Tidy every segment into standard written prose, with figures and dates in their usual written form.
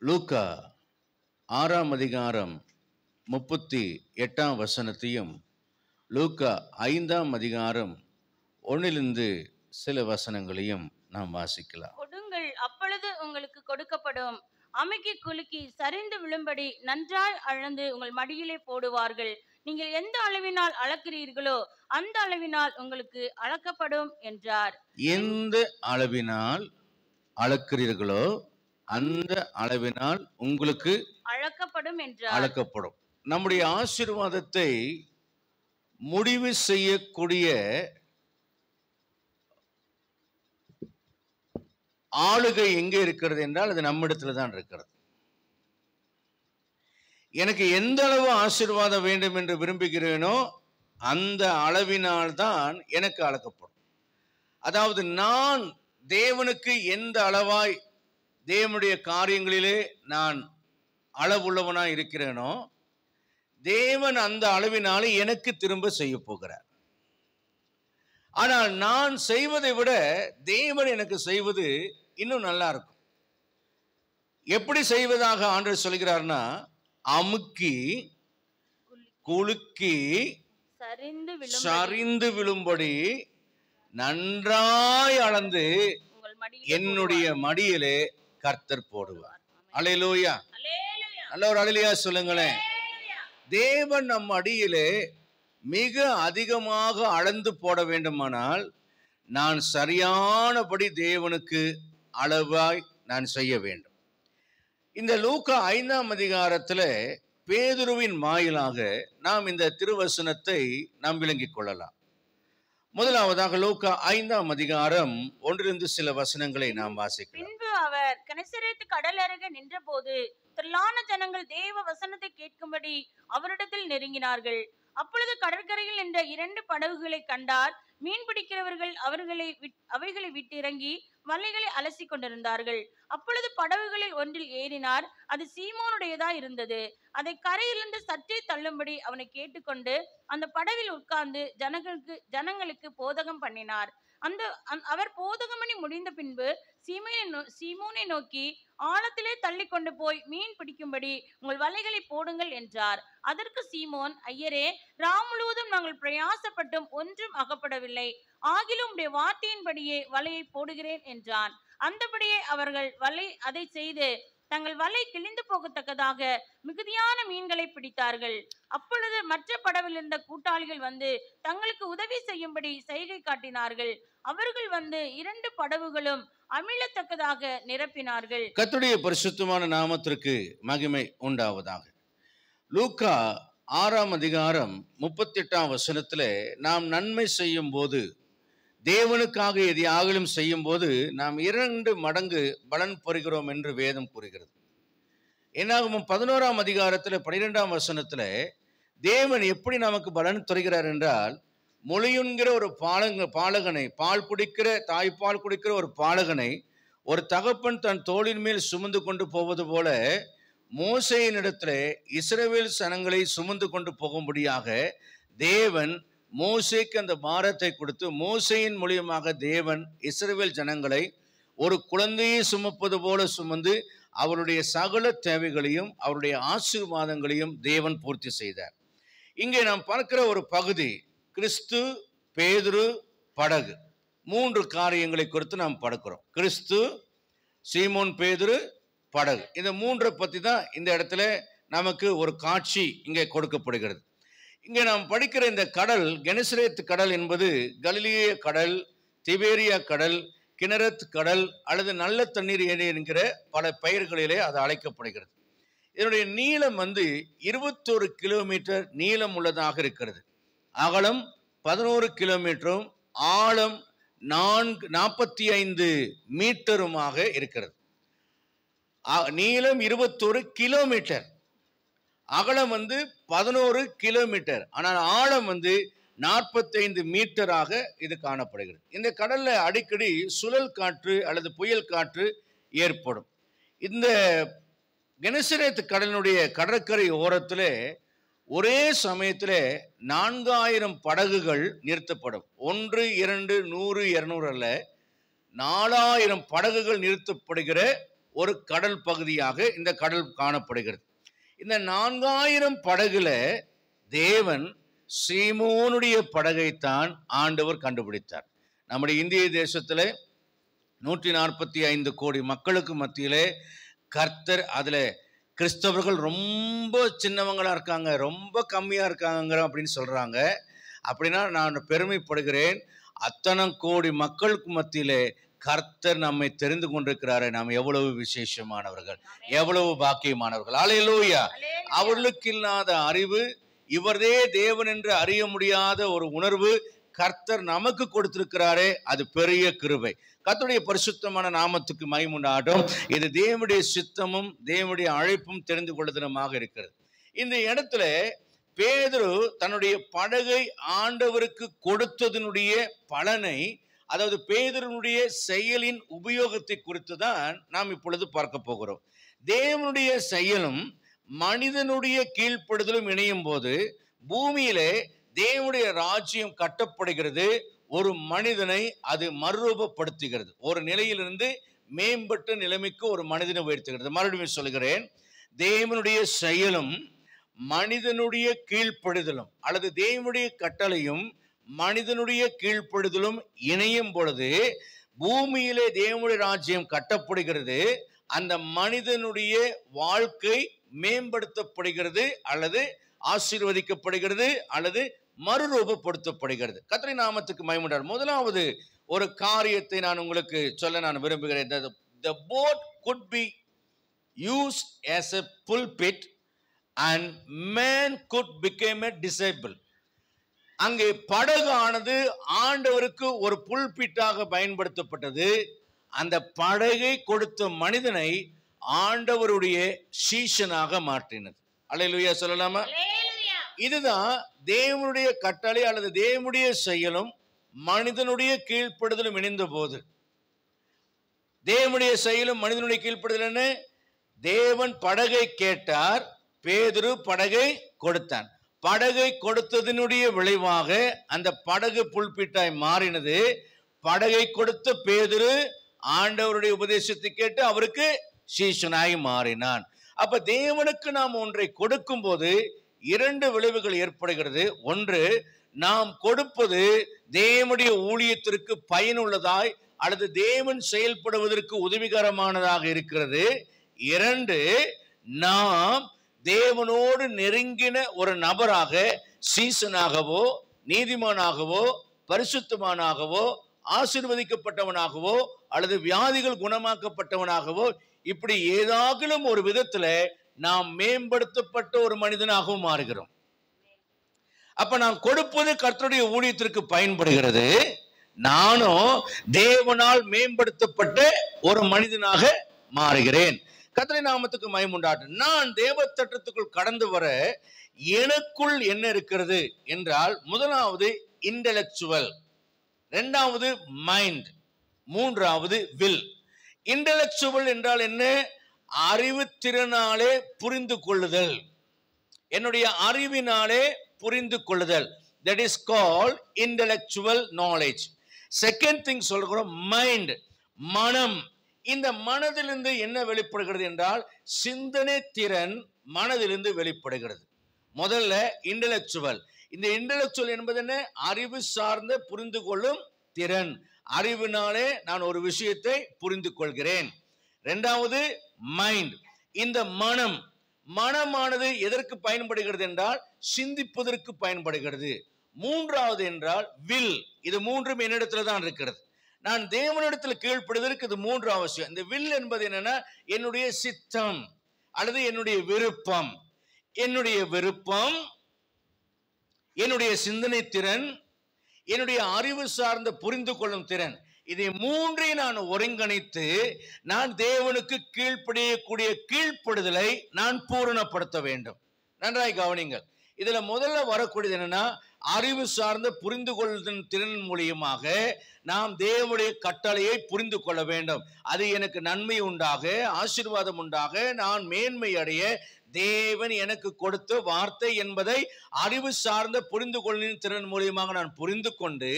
லூக்கா 6ஆம் அதிகாரம் 38ஆம் வசனத்தையும் லூக்கா 5ஆம் அதிகாரம் 1லிருந்து சில வசனங்களையும் நாம் வாசிக்கலாம். கொடுங்கள், அப்பொழுது உங்களுக்கு கொடுக்கப்படும். அமுக்கி குலுக்கி சரிந்து விழும்படி நன்றாய் அளந்து உங்கள் மடியிலே போடுவார்கள். நீங்கள் எந்த அளவினால் அளக்கிறீர்களோ அந்த அளவினால் உங்களுக்கு அளக்கப்படும் என்றார். எந்த அளவினால் அளக்கிறீர்களோ அந்த அளவினால் உங்களுக்கு அளக்கப்படும் என்றார். அளக்கப்படும். நம்முடைய ஆசீர்வாதத்தை முடிவு செய்யக்கூடிய ஆளுகை எங்கே இருக்கிறது என்றால் அது நம்மிடத்துல தான் இருக்கிறது. எனக்கு எந்த அளவு ஆசீர்வாதம் வேண்டும் என்று விரும்புகிறேனோ அந்த அளவினால் தான் எனக்கு அளக்கப்படும். அதாவது நான் தேவனுக்கு எந்த அளவாய் தேவனுடைய காரியங்களிலே நான் அளவுள்ளவனாய் இருக்கிறேனோ தேவன் அந்த அளவினாலே எனக்கு திரும்ப செய்ய போகிறார். ஆனால் நான் செய்வதை விட தேவன் எனக்கு செய்வது இன்னும் நல்லா இருக்கும். எப்படி செய்வதாக ஆண்டவர் சொல்கிறார்னா, அமுக்கி குலுக்கி சரிந்து விழும்படி நன்றாய் அளந்து என்னுடைய மடியிலே கர்த்தர் போடுவார். அல்லேலூயா. நல்ல ஒரு அல்லேலூயா சொல்லுங்களேன். தேவன் நம் அடியிலே மிக அதிகமாக அளந்து போட வேண்டுமானால் நான் சரியானபடி தேவனுக்கு அளவாய் நான் செய்ய வேண்டும். இந்த லூக்கா 5ஆம் அதிகாரத்தில் பேதுருவின் வாயிலாக நாம் இந்த திருவசனத்தை நாம் விளங்கிக் கொள்ளலாம். முதலாவதாக லூக்கா 5ஆம் அதிகாரம் 1லிருந்து சில வசனங்களை நாம் வாசிக்கலாம். பின்பு அவர் கெனசரேத்து கடல் அருகே நின்ற போது திரளான ஜனங்கள் தேவ வசனத்தை கேட்கும்படி அவரிடத்தில் நெருங்கினார்கள். அப்பொழுது கடற்கரையில் நின்ற 2 படகுகளை கண்டார். மீன் பிடிக்கிறவர்கள் அவைகளை விட்டு இறங்கி வலைகளை அலசி கொண்டிருந்தார்கள். அப்பொழுது படகுகளில் ஒன்றில் ஏறினார். அது சீமோனுடையதா இருந்தது. அதை கரையிலிருந்து சற்றே தள்ளும்படி அவனை கேட்டுக்கொண்டு அந்த படவில் உட்கார்ந்து ஜனங்களுக்கு போதகம் பண்ணினார். அவர் போதகம் பண்ணி முடிந்த பின்பு சீமோனை நோக்கி, ஆழத்திலே தள்ளி கொண்டு போய் மீன் பிடிக்கும்படி உங்கள் வலைகளை போடுங்கள் என்றார். அதற்கு சீமோன், ஐயரே, ராம் முழுவதும் நாங்கள் பிரயாசப்பட்டும் ஒன்றும் அகப்படவில்லை. ஆகிலும் உடைய வார்த்தையின்படியே வலையை போடுகிறேன் என்றான். அந்தபடியே அவர்கள் அதை செய்து தங்கள் வலை கிழிந்து போகத்தக்கதாக மிகுதியான மீன்களை பிடித்தார்கள். அப்பொழுது மற்ற படவில் இருந்த கூட்டாளிகள் வந்து தங்களுக்கு உதவி செய்யும்படி செய்கை காட்டினார்கள். அவர்கள் வந்து 2 படவுகளும் அமிழத்தக்கதாக நிரப்பினார்கள். கர்த்தருடைய பரிசுத்தமான நாமத்திற்கு மகிமை உண்டாவதாக. லூக்கா 6ஆம் அதிகாரம் 38ஆம் வசனத்திலே நாம் நன்மை செய்யும் போது, தேவனுக்காக எதையாகலும் செய்யும் போது நாம் 2 மடங்கு பலன் பெறுகிறோம் என்று வேதம் கூறுகிறது. என்னாகும் 11ஆம் அதிகாரத்தில் 12ஆம் வசனத்தில் தேவன் எப்படி நமக்கு பலன் தருகிறார் என்றால், மொழியுன்கிற ஒரு பாலகனை, தாய்ப்பால் குடிக்கிற ஒரு பாலகனை ஒரு தகப்பன் தன் தோளின் மேல் சுமந்து கொண்டு போவது போல மோசேயின் இடத்துல இஸ்ரவேல் சனங்களை சுமந்து கொண்டு போகும்படியாக தேவன் மோசேக்கு அந்த பாரத்தை கொடுத்து, மோசேயின் மூலியமாக தேவன் இஸ்ரவேல் ஜனங்களை ஒரு குழந்தையை சுமப்பது போல சுமந்து அவருடைய சகல தேவைகளையும் அவருடைய ஆசீர்வாதங்களையும் தேவன் பூர்த்தி செய்தார். இங்கே நாம் பார்க்கிற ஒரு பகுதி கிறிஸ்து, பேதுரு, படகு, 3 காரியங்களை குறித்து நாம் பார்க்கிறோம். கிறிஸ்து, சீமோன் பேதுரு, படகு, இந்த 3 பற்றி தான் இந்த இடத்துல நமக்கு ஒரு காட்சி இங்கே கொடுக்கப்படுகிறது. இங்கே நாம் படிக்கிற இந்த கடல், கெனசரேத் கடல் என்பது கலிலேய கடல், திபேரியா கடல், கினரத் கடல் அல்லது நல்ல தண்ணீர் ஏரி என்கிற பல பெயர்களிலே அது அழைக்கப்படுகிறது. இதனுடைய நீளம் 21 கிலோமீட்டர் நீளம் உள்ளதாக இருக்கிறது. அகலம் 11 கிலோமீட்டரும் ஆழம் 45 மீட்டருமாக இருக்கிறது. நீளம் 21 கிலோமீட்டர், அகலம் 11 கிலோமீட்டர், ஆனால் ஆழம் 45 மீட்டராக இது காணப்படுகிறது. இந்த கடல்ல அடிக்கடி சுழல் காற்று அல்லது புயல் காற்று ஏற்படும். இந்த கெனசரேத் கடலினுடைய கடற்கரை ஓரத்தில் ஒரே சமயத்தில் 4000 படகுகள் நிறுத்தப்படும். 1, 2, 100, 200 அல்ல, 4000 படகுகள் நிறுத்தப்படுகிற ஒரு கடல் பகுதியாக இந்த கடல் காணப்படுகிறது. இந்த 4000 படகுல தேவன் சீமோனுடைய படகைத்தான் ஆண்டவர் கண்டுபிடித்தார். நம்முடைய இந்திய தேசத்துல 145 கோடி மக்களுக்கு மத்தியிலே கர்த்தர், அதுல கிறிஸ்தவர்கள் ரொம்ப சின்னவங்களா இருக்காங்க, ரொம்ப கம்மியா இருக்காங்க அப்படின்னு சொல்றாங்க. அப்படின்னா நான் பெருமைப்படுகிறேன். அத்தனை கோடி மக்களுக்கு மத்தியிலே கர்த்தர் நம்மை தெரிந்து கொண்டிருக்கிறாரு. நாம் எவ்வளவு விசேஷமானவர்கள், எவ்வளவு பாக்கியமானவர்கள். அல்லேலூயா. அவர்களுக்கு இல்லாத அறிவு, இவரே தேவன் என்று அறிய முடியாத ஒரு உணர்வு கர்த்தர் நமக்கு கொடுத்திருக்கிறாரே, அது பெரிய கிருபை. கர்த்தருடைய பரிசுத்தமான நாமத்துக்கு மகிமை உண்டாகட்டும். இது தேவனுடைய சித்தமும் தேவனுடைய அழைப்பும் தெரிந்து கொள்ளுதலுமாக இருக்கிறது. இந்த இடத்துல பேதுரு தன்னுடைய படகை ஆண்டவருக்கு கொடுத்ததனுடைய பலனை, அதாவது பேதுருனுடைய செயலின் உபயோகத்தை குறித்து தான் நாம் இப்பொழுது பார்க்க போகிறோம். தேவனுடைய செயலும் மனிதனுடைய கீழ்ப்படுதலும் இணையும் போது பூமியிலே தேவனுடைய ராஜ்யம் கட்டப்படுகிறது. ஒரு மனிதனை அது மறுரூபப்படுத்துகிறது. ஒரு நிலையிலிருந்து மேம்பட்ட நிலைமைக்கு ஒரு மனிதனை உயர்த்துகிறது. மறுபடியும் சொல்கிறேன், தேவனுடைய செயலும் மனிதனுடைய கீழ்ப்படுதலும் அல்லது தேவனுடைய கட்டளையும் மனிதனுடைய கீழ்ப்படுதலும் இணையும் பொழுது பூமியிலே தேவனுடைய ராஜ்யம் கட்டப்படுகிறது. அந்த மனிதனுடைய வாழ்க்கை மேம்படுத்தப்படுகிறது அல்லது ஆசீர்வதிக்கப்படுகிறது அல்லது மறுரூபப்படுத்தப்படுகிறது. கர்த்தருடைய நாமத்துக்கு மகிமை உண்டாகட்டும். முதலாவது ஒரு காரியத்தை நான் உங்களுக்கு சொல்ல நான் விரும்புகிறேன். The boat could be used as a pulpit and man could become a disciple. அங்கே படகானது ஆண்டவருக்கு ஒரு புல்பிட்டாக பயன்படுத்தப்பட்டது. அந்த படகை கொடுத்த மனிதனை ஆண்டவருடைய சீஷனாக மாற்றினது. அல்லேலூயா சொல்லலாமா? இதுதான் தேவனுடைய கட்டளை அல்லது தேவனுடைய செயலும் மனிதனுடைய கீழ்ப்படுதலும் இணைந்த போது, தேவனுடைய செயலும் மனிதனுடைய கீழ்ப்படுதல் என்ன? தேவன் படகை கேட்டார், பேதுரு படகை கொடுத்தான். படகை கொடுத்ததனுடைய விளைவாக அந்த படகு புல்பிட்டாய் மாறினது. படகை கொடுத்த பேதுரு ஆண்டவருடைய உபதேசத்தை கேட்டு அவருக்கு சீஷனாய் மாறினான். அப்ப தேவனுக்கு நாம் ஒன்றை கொடுக்கும் போது 2 விளைவுகள் ஏற்படுகிறது. ஒன்று, நாம் கொடுப்பது தேவனுடைய ஊழியத்திற்கு பயனுள்ளதாய் அல்லது தேவன் செயல்படுவதற்கு உதவிகரமானதாக இருக்கிறது. 2, நாம் தேவனோடு நெருங்கின ஒரு நபராக, சீசனாகவோ நீதிமானாகவோ பரிசுத்தமானாகவோ ஆசீர்வதிக்கப்பட்டவனாகவோ அல்லது வியாதிகள் குணமாக்கப்பட்டவனாகவோ இப்படி ஏதாகிலும் ஒரு விதத்துல நாம் மேம்படுத்தப்பட்ட ஒரு மனிதனாகவும் மாறுகிறோம். அப்ப நாம் கொடுப்பது கர்த்தருடைய ஊழியத்திற்கு பயன்படுகிறது. நானும் தேவனால் மேம்படுத்தப்பட்ட ஒரு மனிதனாக மாறுகிறேன். கர்த்தருடைய நாமத்துக்கு மகிமை உண்டாகட்டும். நான் தேவத்தட்டத்துக்குள் கடந்து வர எனக்குள் என்ன இருக்கிறது என்றால், முதலாவது இன்டெலெக்சுவல், 2வது மைண்ட், 3வது வில். இன்டெலெக்சுவல் என்றால் என்ன? அறிவு திறனாலே புரிந்து கொள்ளுதல், என்னுடைய அறிவினாலே புரிந்து கொள்ளுதல். That is called intellectual knowledge. Second thing சொல்கிறோம் மைண்ட், மனம். இந்த மனதிலிருந்து என்ன வெளிப்படுகிறது என்றால் சிந்தனை திறன் மனதிலிருந்து வெளிப்படுகிறது. முதல்ல இன்டெலெக்சுவல். இந்த இன்டெலெக்சுவல் என்பது என்ன? அறிவு சார்ந்த புரிந்து கொள்ளும் திறன். அறிவினாலே நான் ஒரு விஷயத்தை புரிந்து கொள்கிறேன். 2வது மைண்ட். இந்த மனமானது எதற்கு பயன்படுகிறது என்றால் சிந்திப்பதற்கு பயன்படுகிறது. 3வது என்றால் வில். இது 3ம் என்னிடத்துல தான் இருக்கிறது. நான் தேவனிடத்தில் கீழ்ப்படுவதற்கு இது 3 அவசியம். இந்த வில் என்பது என்னன்னா என்னுடைய சித்தம் அல்லது என்னுடைய விருப்பம். என்னுடைய சிந்தனை திறன், என்னுடைய அறிவு சார்ந்த புரிந்து கொள்ளும் திறன், இதை 3ஐயும் நான் ஒருங்கிணைத்து நான் தேவனுக்கு கீழ்ப்படியக்கூடிய கீழ்ப்படுதலை நான் பூரணப்படுத்த வேண்டும். நன்றாய் கவனிங்கள். இதுல முதல்ல வரக்கூடியது என்னன்னா அறிவு சார்ந்த புரிந்து கொள்ளும் திறன் மூலியமாக நாம் தேவனுடைய கட்டளையை புரிந்து கொள்ள வேண்டும். அது எனக்கு நன்மை உண்டாக, ஆசீர்வாதம் உண்டாக, நான் மேன்மை அடைய தேவன் எனக்கு கொடுத்த வார்த்தை என்பதை அறிவு சார்ந்த புரிந்து கொள்ளும் திறன் மூலியமாக நான் புரிந்து கொண்டு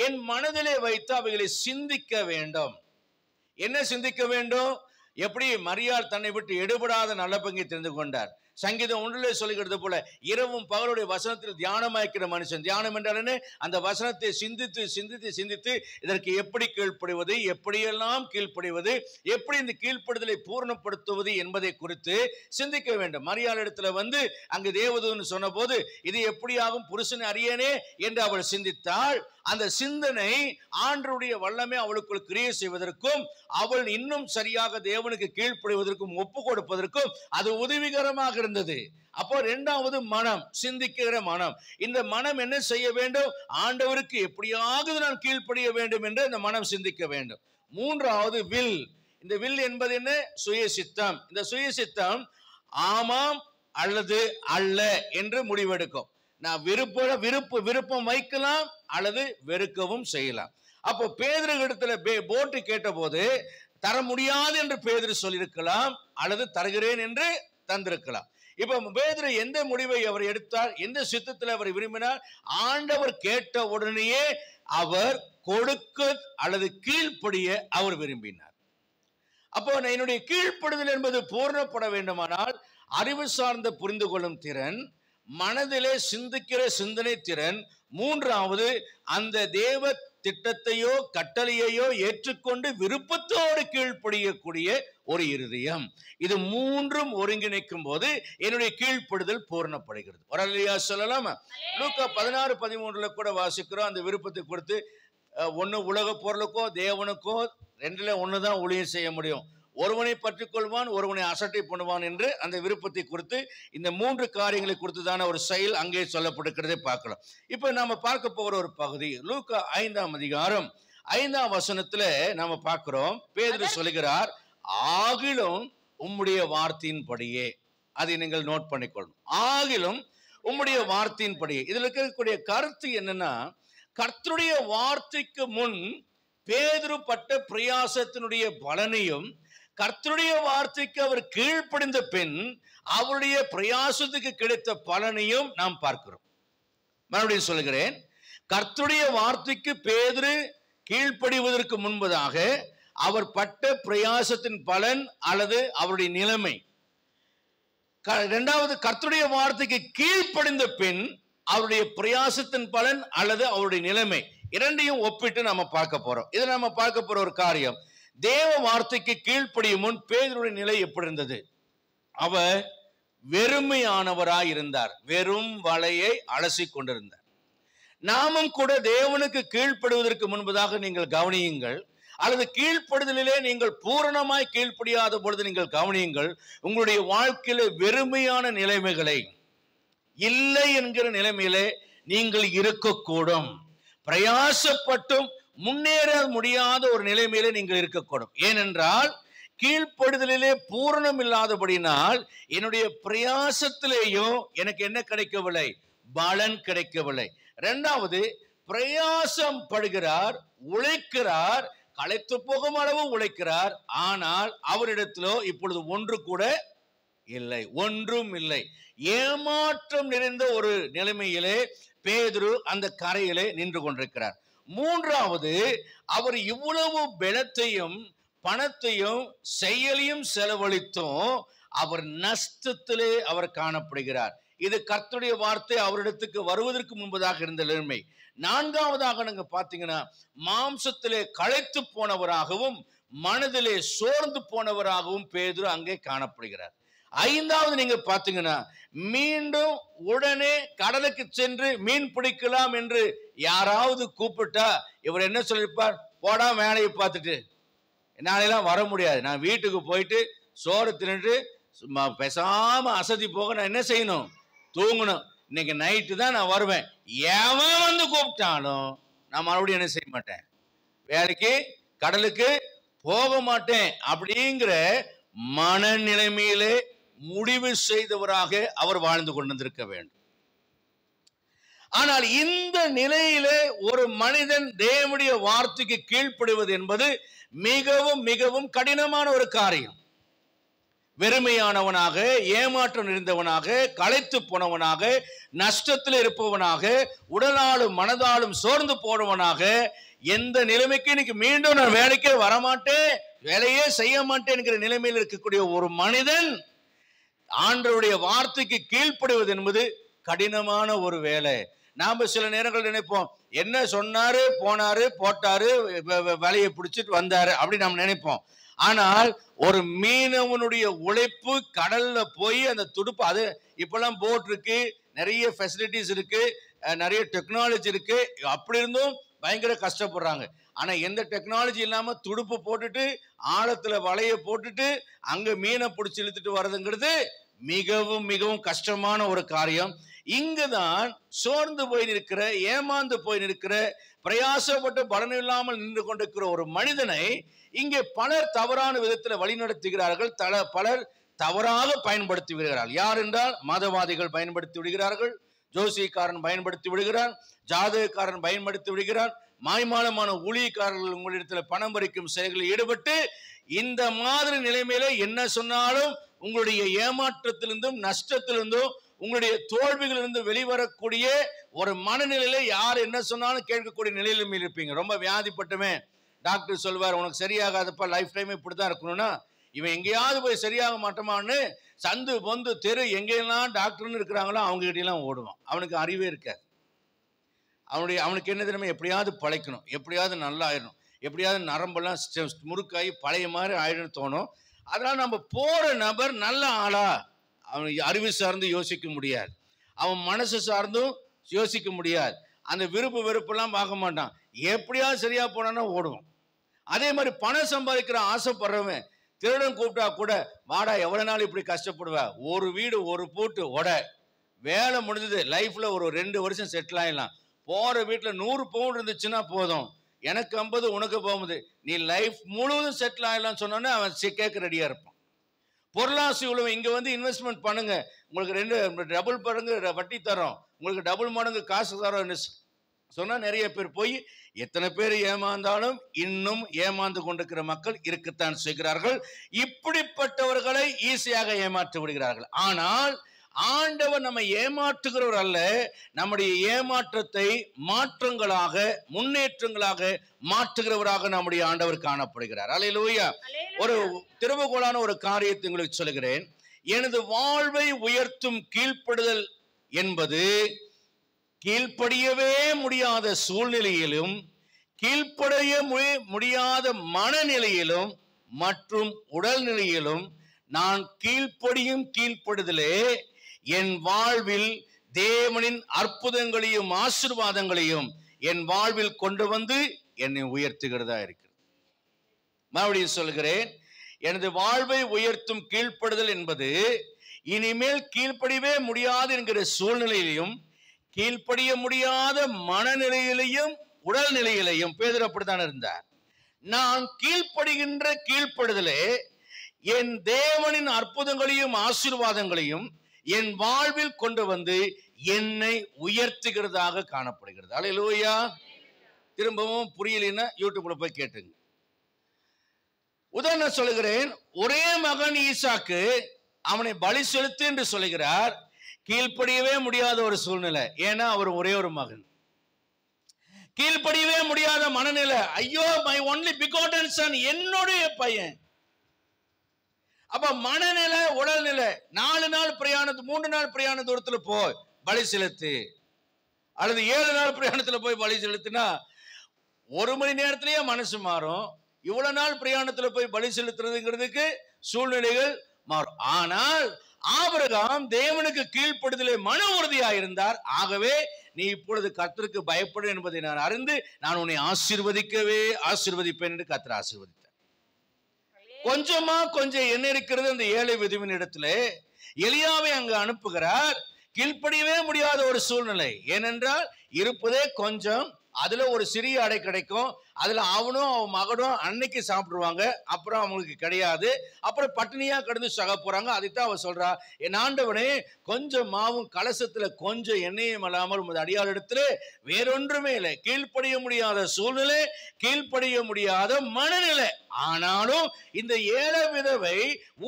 என் மனதிலே வைத்து அவைகளை சிந்திக்க வேண்டும். என்ன சிந்திக்க வேண்டும்? எப்படி மரியாள் தன்னை விட்டு எடுபடாத நல்ல பங்கை தெரிந்து கொண்டார். சங்கீதம் 1 சொல்லுகிறது போல இரவும் பகலுடைய வசனத்தில் தியானமாய்க்கிற மனுஷன். தியானம் என்றால் அந்த வசனத்தை சிந்தித்து சிந்தித்து சிந்தித்து இதற்கு எப்படி கீழ்ப்படிவது, எப்படியெல்லாம் கீழ்ப்படிவது, எப்படி இந்த கீழ்ப்படுதலை பூர்ணப்படுத்துவது என்பதை குறித்து சிந்திக்க வேண்டும். மரியாள் இடத்துல வந்து அங்கு தேவதூதன் சொன்ன போது இது எப்படியாகும் புருஷனை அறியேனே என்று அவள் சிந்தித்தாள். அந்த சிந்தனை ஆண்டவருடைய வல்லமை அவளுக்குள் கிரியை செய்வதற்கும் அவள் இன்னும் சரியாக தேவனுக்கு கீழ்ப்படிவதற்கும் ஒப்பு கொடுப்பதற்கும் அது உதவிகரமாக இருந்தது. அப்போ இரண்டாவது மனம், சிந்திக்கிற மனம். இந்த மனம் என்ன செய்ய வேண்டும்? ஆண்டவருக்கு எப்படியாவது நான் கீழ்ப்படிய வேண்டும் என்று இந்த மனம் சிந்திக்க வேண்டும். மூன்றாவது வில். இந்த வில் என்பது என்ன? சுயசித்தம். இந்த சுயசித்தம் ஆமாம் அல்லது அல்ல என்று முடிவெடுக்கும். நான் விருப்பம் வைக்கலாம் அல்லது வெறுக்கவும் செய்யலாம். அப்போ பேதுரு இடத்துல போட்டு கேட்ட போது தர முடியாது என்று பேதுரு சொல்லியிருக்கலாம் அல்லது தருகிறேன் என்று தந்திருக்கலாம். இப்ப பேதுரு எந்த முடிவை அவர் எடுத்தார்? எந்த சித்தத்தில் அவர் விரும்பினார்? ஆண்டவர் கேட்ட உடனேயே அவர் கொடுக்க அல்லது கீழ்ப்படிய அவர் விரும்பினார். அப்போ என்னுடைய கீழ்ப்படுதல் என்பது பூர்ணப்பட வேண்டுமானால் அறிவு சார்ந்த புரிந்து கொள்ளும் திறன், மனதிலே சிந்திக்கிற சிந்தனை திறன், மூன்றாவது அந்த தேவ திட்டத்தையோ கட்டளையையோ ஏற்றுக்கொண்டு விருப்பத்தோடு கீழ்ப்படியக்கூடிய ஒரு இருதயம். இது மூன்றும் ஒருங்கிணைக்கும் போது என்னுடைய கீழ்ப்படுதல் பூர்ணப்படுகிறது. ஒரு அல்லேலூயா சொல்லலாமா? லூக்கா 16:13 கூட வாசிக்கிறோம். அந்த விருப்பத்தை கொடுத்து ஒன்னு உலக பொருளுக்கோ தேவனுக்கோ ரெண்டுல ஒண்ணுதான் ஊழியம் செய்ய முடியும். ஒருவனை பற்றிக் கொள்வான், ஒருவனை அசட்டை பண்ணுவான் என்று அந்த விருப்பத்தை குறித்து இந்த 3 காரியங்களை குறித்துதான ஒரு செயல் அங்கே சொல்லப்படுகிறதை பார்க்கலாம். இப்ப நாம பார்க்க போகிற ஒரு பகுதி லூக்கா 5:5 நாம பார்க்கிறோம். பேதுரு சொல்லுகிறார், ஆகிலும் உம்முடைய வார்த்தையின்படியே. அதை நீங்கள் நோட் பண்ணிக்கொள்ளணும். ஆகிலும் உம்முடைய வார்த்தையின்படியே. இதுல இருக்கக்கூடிய கருத்து என்னன்னா, கர்த்தருடைய வார்த்தைக்கு முன் பேதுரு பட்ட பிரயாசத்தினுடைய பலனையும் கர்த்தருடைய வார்த்தைக்கு அவர் கீழ்ப்படிந்த பின் அவருடைய பிரயாசத்துக்கு கிடைத்த பலனையும் நாம் பார்க்கிறோம். மறுபடியும் சொல்லுகிறேன், கர்த்தருடைய வார்த்தைக்கு பேதுரு கீழ்ப்படிவதற்கு முன்பதாக அவர் பட்ட பிரயாசத்தின் பலன் அல்லது அவருடைய நிலைமை, இரண்டாவது கர்த்தருடைய வார்த்தைக்கு கீழ்ப்படிந்த பின் அவருடைய பிரயாசத்தின் பலன் அல்லது அவருடைய நிலைமை, இரண்டையும் ஒப்பிட்டு நாம பார்க்க போறோம். இதை நாம பார்க்க போற ஒரு காரியம், தேவ வார்த்தைக்கு கீழ்ப்படியும் முன் பேதுருடைய நிலை எப்படி இருந்தது? அவர் வெறுமையானவராய் இருந்தார். வெறும் வலையை அலசி கொண்டிருந்தார். நாமும் கூட தேவனுக்கு கீழ்ப்படுவதற்கு முன்பதாக நீங்கள் கவனியுங்கள், அல்லது கீழ்ப்படுதலிலே நீங்கள் பூரணமாய் கீழ்ப்படியாத பொழுது நீங்கள் கவனியுங்கள், உங்களுடைய வாழ்க்கையில வெறுமையான நிலைமைகளை, இல்லை என்கிற நிலைமையிலே நீங்கள் இருக்கக்கூடும். பிரயாசப்பட்டும் முன்னேற முடியாத ஒரு நிலைமையிலே நீங்கள் இருக்கக்கூடும். ஏனென்றால் கீழ்ப்படுதலிலே பூரணம் இல்லாதபடினால் என்னுடைய பிரயாசத்திலேயும் எனக்கு என்ன கிடைக்கவில்லை? பலன் கிடைக்கவில்லை. இரண்டாவது, பிரயாசம் படுகிறார், உழைக்கிறார், களைத்து போகும் அளவு உழைக்கிறார். ஆனால் அவரிடத்திலோ இப்பொழுது ஒன்று கூட இல்லை, ஒன்றும் இல்லை. ஏமாற்றம் நிறைந்த ஒரு நிலைமையிலே பேதுரு அந்த கரையிலே நின்று கொண்டிருக்கிறார். மூன்றாவது, அவர் இவ்வளவு பலத்தையும் பணத்தையும் செயலையும் செலவழித்தும் அவர் நஷ்டத்திலே அவர் காணப்படுகிறார். இது கர்த்தருடைய வார்த்தை அவரிடத்துக்கு வருவதற்கு முன்பதாக இருந்த நிலைமை. நான்காவதாக நீங்க பாத்தீங்கன்னா, மாம்சத்திலே களைத்து போனவராகவும் மனதிலே சோர்ந்து போனவராகவும் பேதுரு அங்கே காணப்படுகிறார். ஐந்தாவது நீங்க பாத்தீங்கன்னா, மீண்டும் உடனே கடலுக்கு சென்று மீன் பிடிக்கலாம் என்று யாராவது கூப்பிட்டா இவர் என்ன சொல்லிருப்பார்? போடா வேலையை பார்த்துட்டு, என்னாலெல்லாம் வர முடியாது, நான் வீட்டுக்கு போயிட்டு சோறு தின்னுட்டு பேசாம அசதி போக நான் என்ன செய்யணும்? தூங்கணும். இன்னைக்கு நைட்டு தான் நான் வருவேன். எவன் வந்து கூப்பிட்டாலும் நான் மறுபடியும் என்ன செய்ய மாட்டேன்? வேலைக்கு கடலுக்கு போக மாட்டேன் அப்படிங்கிற மனநிலைமையிலே முடிவு செய்தவராக அவர் வாழ்ந்து கொண்டிருக்க வேண்டும். ஆனால் இந்த நிலையிலே ஒரு மனிதன் தேவனுடைய வார்த்தைக்கு கீழ்ப்படுவது என்பது மிகவும் மிகவும் கடினமான ஒரு காரியம். வெறுமையானவனாக, ஏமாற்றம் இருந்தவனாக, களைத்து போனவனாக, நஷ்டத்தில் இருப்பவனாக, உடலாலும் மனதாலும் சோர்ந்து போனவனாக, எந்த நிலைமைக்கு இன்னைக்கு மீண்டும் நான் வேலைக்கே வரமாட்டேன் வேலையே செய்ய மாட்டேன் என்கிற நிலைமையில் இருக்கக்கூடிய ஒரு மனிதன் ஆண்டவருடைய வார்த்தைக்கு கீழ்ப்படுவது என்பது கடினமான ஒரு வேலை. நாம சில நேரங்கள் நினைப்போம், என்ன சொன்னாரு, போனாரு, போட்டாரு, வேலையை பிடிச்சிட்டு வந்தாரு அப்படி நாம் நினைப்போம். ஆனால் ஒரு மீனவனுடைய உழைப்பு, கடல்ல போய் அந்த துடுப்பு, அது இப்பெல்லாம் போட் இருக்கு, நிறைய ஃபெசிலிட்டிஸ் இருக்கு, நிறைய டெக்னாலஜி இருக்கு, அப்படி இருந்தும் பயங்கர கஷ்டப்படுறாங்க. ஆனா எந்த டெக்னாலஜி இல்லாம துடுப்பு போட்டுட்டு ஆழத்துல வலைய போட்டுட்டு அங்க மீனை பிடிச்சி இழுத்துட்டு வர்றதுங்கிறது மிகவும் மிகவும் கஷ்டமான ஒரு காரியம். இங்குதான் சோர்ந்து போய் நிற்கிற, ஏமாந்து போய் நிற்கிற, பிரயாசப்பட்டு பலன் இல்லாமல் நின்று கொண்டிருக்கிற ஒரு மனிதனை இங்கே பலர் தவறான விதத்தில் வழிநடத்துகிறார்கள், பலர் தவறாக பயன்படுத்தி விடுகிறார்கள். யார் என்றால் மதவாதிகள் பயன்படுத்தி விடுகிறார்கள், ஜோசியக்காரன் பயன்படுத்தி விடுகிறான், ஜாதகக்காரன் பயன்படுத்தி விடுகிறான், மாய்மாலமான ஊழியக்காரர்கள் உங்களிடத்தில் பணம் பறிக்கும் செயல்களில் ஈடுபட்டு இந்த மாதிரி நிலைமையில என்ன சொன்னாலும் உங்களுடைய ஏமாற்றத்திலிருந்தும் நஷ்டத்திலிருந்தும் உங்களுடைய தோல்விகளிலிருந்து வெளிவரக்கூடிய ஒரு மனநிலையில யார் என்ன சொன்னாலும் கேட்கக்கூடிய நிலையிலும் இருப்பீங்க. ரொம்ப வியாதிப்பட்டுமே டாக்டர் சொல்வார், உனக்கு சரியாகாதப்ப லைஃப் டைம் இப்படிதான் இருக்கணும்னா இவன் எங்கேயாவது போய் சரியாக மாட்டோமான்னு சந்து பொந்து தெரு எங்கெல்லாம் டாக்டர்னு இருக்கிறாங்களோ அவங்க கிட்ட எல்லாம் ஓடுவான். அவனுக்கு அறிவே இருக்காது. அவனுக்கு என்ன தினமே எப்படியாவது பழைக்கணும், எப்படியாவது நல்லா ஆயிடணும், எப்படியாவது நரம்பெல்லாம் முறுக்காகி பழைய மாதிரி ஆயிடுன்னு தோணும். அதனால நம்ம போற நபர் நல்ல ஆளா, அவன் அறிவு சார்ந்து யோசிக்க முடியாது, அவன் மனசு சார்ந்தும் யோசிக்க முடியாது, அந்த விருப்பு வெறுப்பெல்லாம் பார்க்க மாட்டான், எப்படியாவது சரியா போனான்னா ஓடுவோம். அதே மாதிரி பணம் சம்பாதிக்கிற ஆசைப்படுறவன் திருடன் கூப்பிட்டா கூட வாடா எவ்வளவு நாள் இப்படி கஷ்டப்படுவ, ஒரு வீடு ஒரு பூட்டு உட, வேலை முடிஞ்சது, லைஃப்ல ஒரு 2 வருஷம் செட்டில் ஆயிடலாம், போற வீட்டுல 100 பவுண்ட் இருந்துச்சுன்னா போதும், எனக்கு 50 உனக்கு போகுது, நீ லைஃப் முழுவதும் செட்டில் ஆயிடலாம் சொன்னோன்னே அவன் கேட்க ரெடியா இருப்பான். பொருளாசி உழவு இங்க வந்து இன்வெஸ்ட்மெண்ட் பண்ணுங்க, உங்களுக்கு 2 டபுள் மடங்கு வட்டி தரோம், உங்களுக்கு டபுள் மடங்கு காசு தரோம் சொன்னா நிறைய பேர் போய் எத்தனை பேர் ஏமாந்தாலும் இன்னும் ஏமாந்து கொண்டிருக்கிற மக்கள் இருக்கத்தான் செய்கிறார்கள். இப்படிப்பட்டவர்களை ஈஸியாக ஏமாற்றி விடுகிறார்கள். ஆனால் ஆண்டவர் நம்ம ஏமாற்றுகிறவர் அல்ல, நம்முடைய ஏமாற்றத்தை மாற்றங்களாக முன்னேற்றங்களாக மாற்றுகிறவராக நம்முடைய ஆண்டவர் காணப்படுகிறார். அல்லேலூயா. ஒரு திருவுகோளான ஒரு காரியத்தை உங்களுக்கு சொல்கிறேன். எனது வாழ்வை உயர்த்தும் கீழ்ப்படுதல் என்பது கீழ்ப்படியவே முடியாத சூழ்நிலையிலும் கீழ்ப்படைய முடியாத மனநிலையிலும் மற்றும் உடல்நிலையிலும் நான் கீழ்ப்படியும் கீழ்ப்படுதலே என் வாழ்வில் தேவனின் அற்புதங்களையும் ஆசீர்வாதங்களையும் என் வாழ்வில் கொண்டு வந்து என்னை உயர்த்துகிறதா இருக்கிறது. மறுபடியும் சொல்கிறேன், எனது வாழ்வை உயர்த்தும் கீழ்ப்படுதல் என்பது இனிமேல் கீழ்ப்படியவே முடியாது என்கிற சூழ்நிலையிலையும் கீழ்ப்படிய முடியாத மனநிலையிலையும் உடல்நிலையிலையும், பேதுரு அப்படித்தான் இருந்தார், நான் கீழ்ப்படுகின்ற கீழ்ப்படுதலே என் தேவனின் அற்புதங்களையும் ஆசீர்வாதங்களையும் என் வாழ்வில் கொண்டு வந்து என்னை உயர்த்துகிறதாக காணப்படுகிறது. அல்லேலூயா. திரும்பவும் புரியலைன்னா யூடியூப்ல போய் கேட்டுங்க. உதாரணம் சொல்லுகிறேன், ஒரே மகன் ஈசாக்கு, அவனை பலி செலுத்து என்று சொல்லுகிறார். கீழ்ப்படியவே முடியாத ஒரு சூழ்நிலை, ஏன்னா அவர் ஒரே ஒரு மகன். கீழ்ப்படியவே முடியாத மனநிலை, ஐயோ மை ஒன்லி பிகாட்டன் சன், என்னுடைய பையன். அப்ப மனநிலை உடல்நிலை, 4 நாள் பிரயாணத்து 3 நாள் பிரயாண தூரத்துல போய் பலி செலுத்து, அல்லது 7 நாள் பிரயாணத்துல போய் பலி செலுத்தினா 1 மணி நேரத்திலேயே மனசு மாறும். இவ்வளவு நாள் பிரயாணத்துல போய் பலி செலுத்துறதுங்கிறதுக்கு சூழ்நிலைகள் மாறும். ஆனால் ஆபிரகாம் தேவனுக்கு கீழ்ப்படுதலே மன உறுதியாயிருந்தார். ஆகவே நீ இப்பொழுது கர்த்தருக்கு பயப்படு என்பதை நான் அறிந்து நான் உன்னை ஆசீர்வதிப்பேன் என்று கர்த்தர் ஆசீர்வதித்தார். கொஞ்சம் என்ன இருக்கிறது அந்த ஏழை விதவின் இடத்துல எலியாவை அங்கு அனுப்புகிறார். கீழ்ப்படியவே முடியாத ஒரு சூழ்நிலை, ஏனென்றால் இருப்பதே கொஞ்சம், அதுல ஒரு சிறிய அடை கிடைக்கும், அதுல அவனும் அவன் மகனும் அன்னைக்கு சாப்பிடுவாங்க, அப்புறம் அவங்களுக்கு கிடையாது, அப்புறம் பட்டினியா கிடந்து சக போறாங்க. அதைத்தான் அவன் சொல்றா, என் ஆண்டவனே கொஞ்சம் மாவும் கலசத்துல கொஞ்சம் எண்ணெயும் இல்லாமல் உமது அடியாள் இடத்துல வேறொன்றுமே இல்லை. கீழ்ப்படிய முடியாத சூழ்நிலை, கீழ்ப்படிய முடியாத மனநிலை. ஆனாலும் இந்த ஏழை விதவை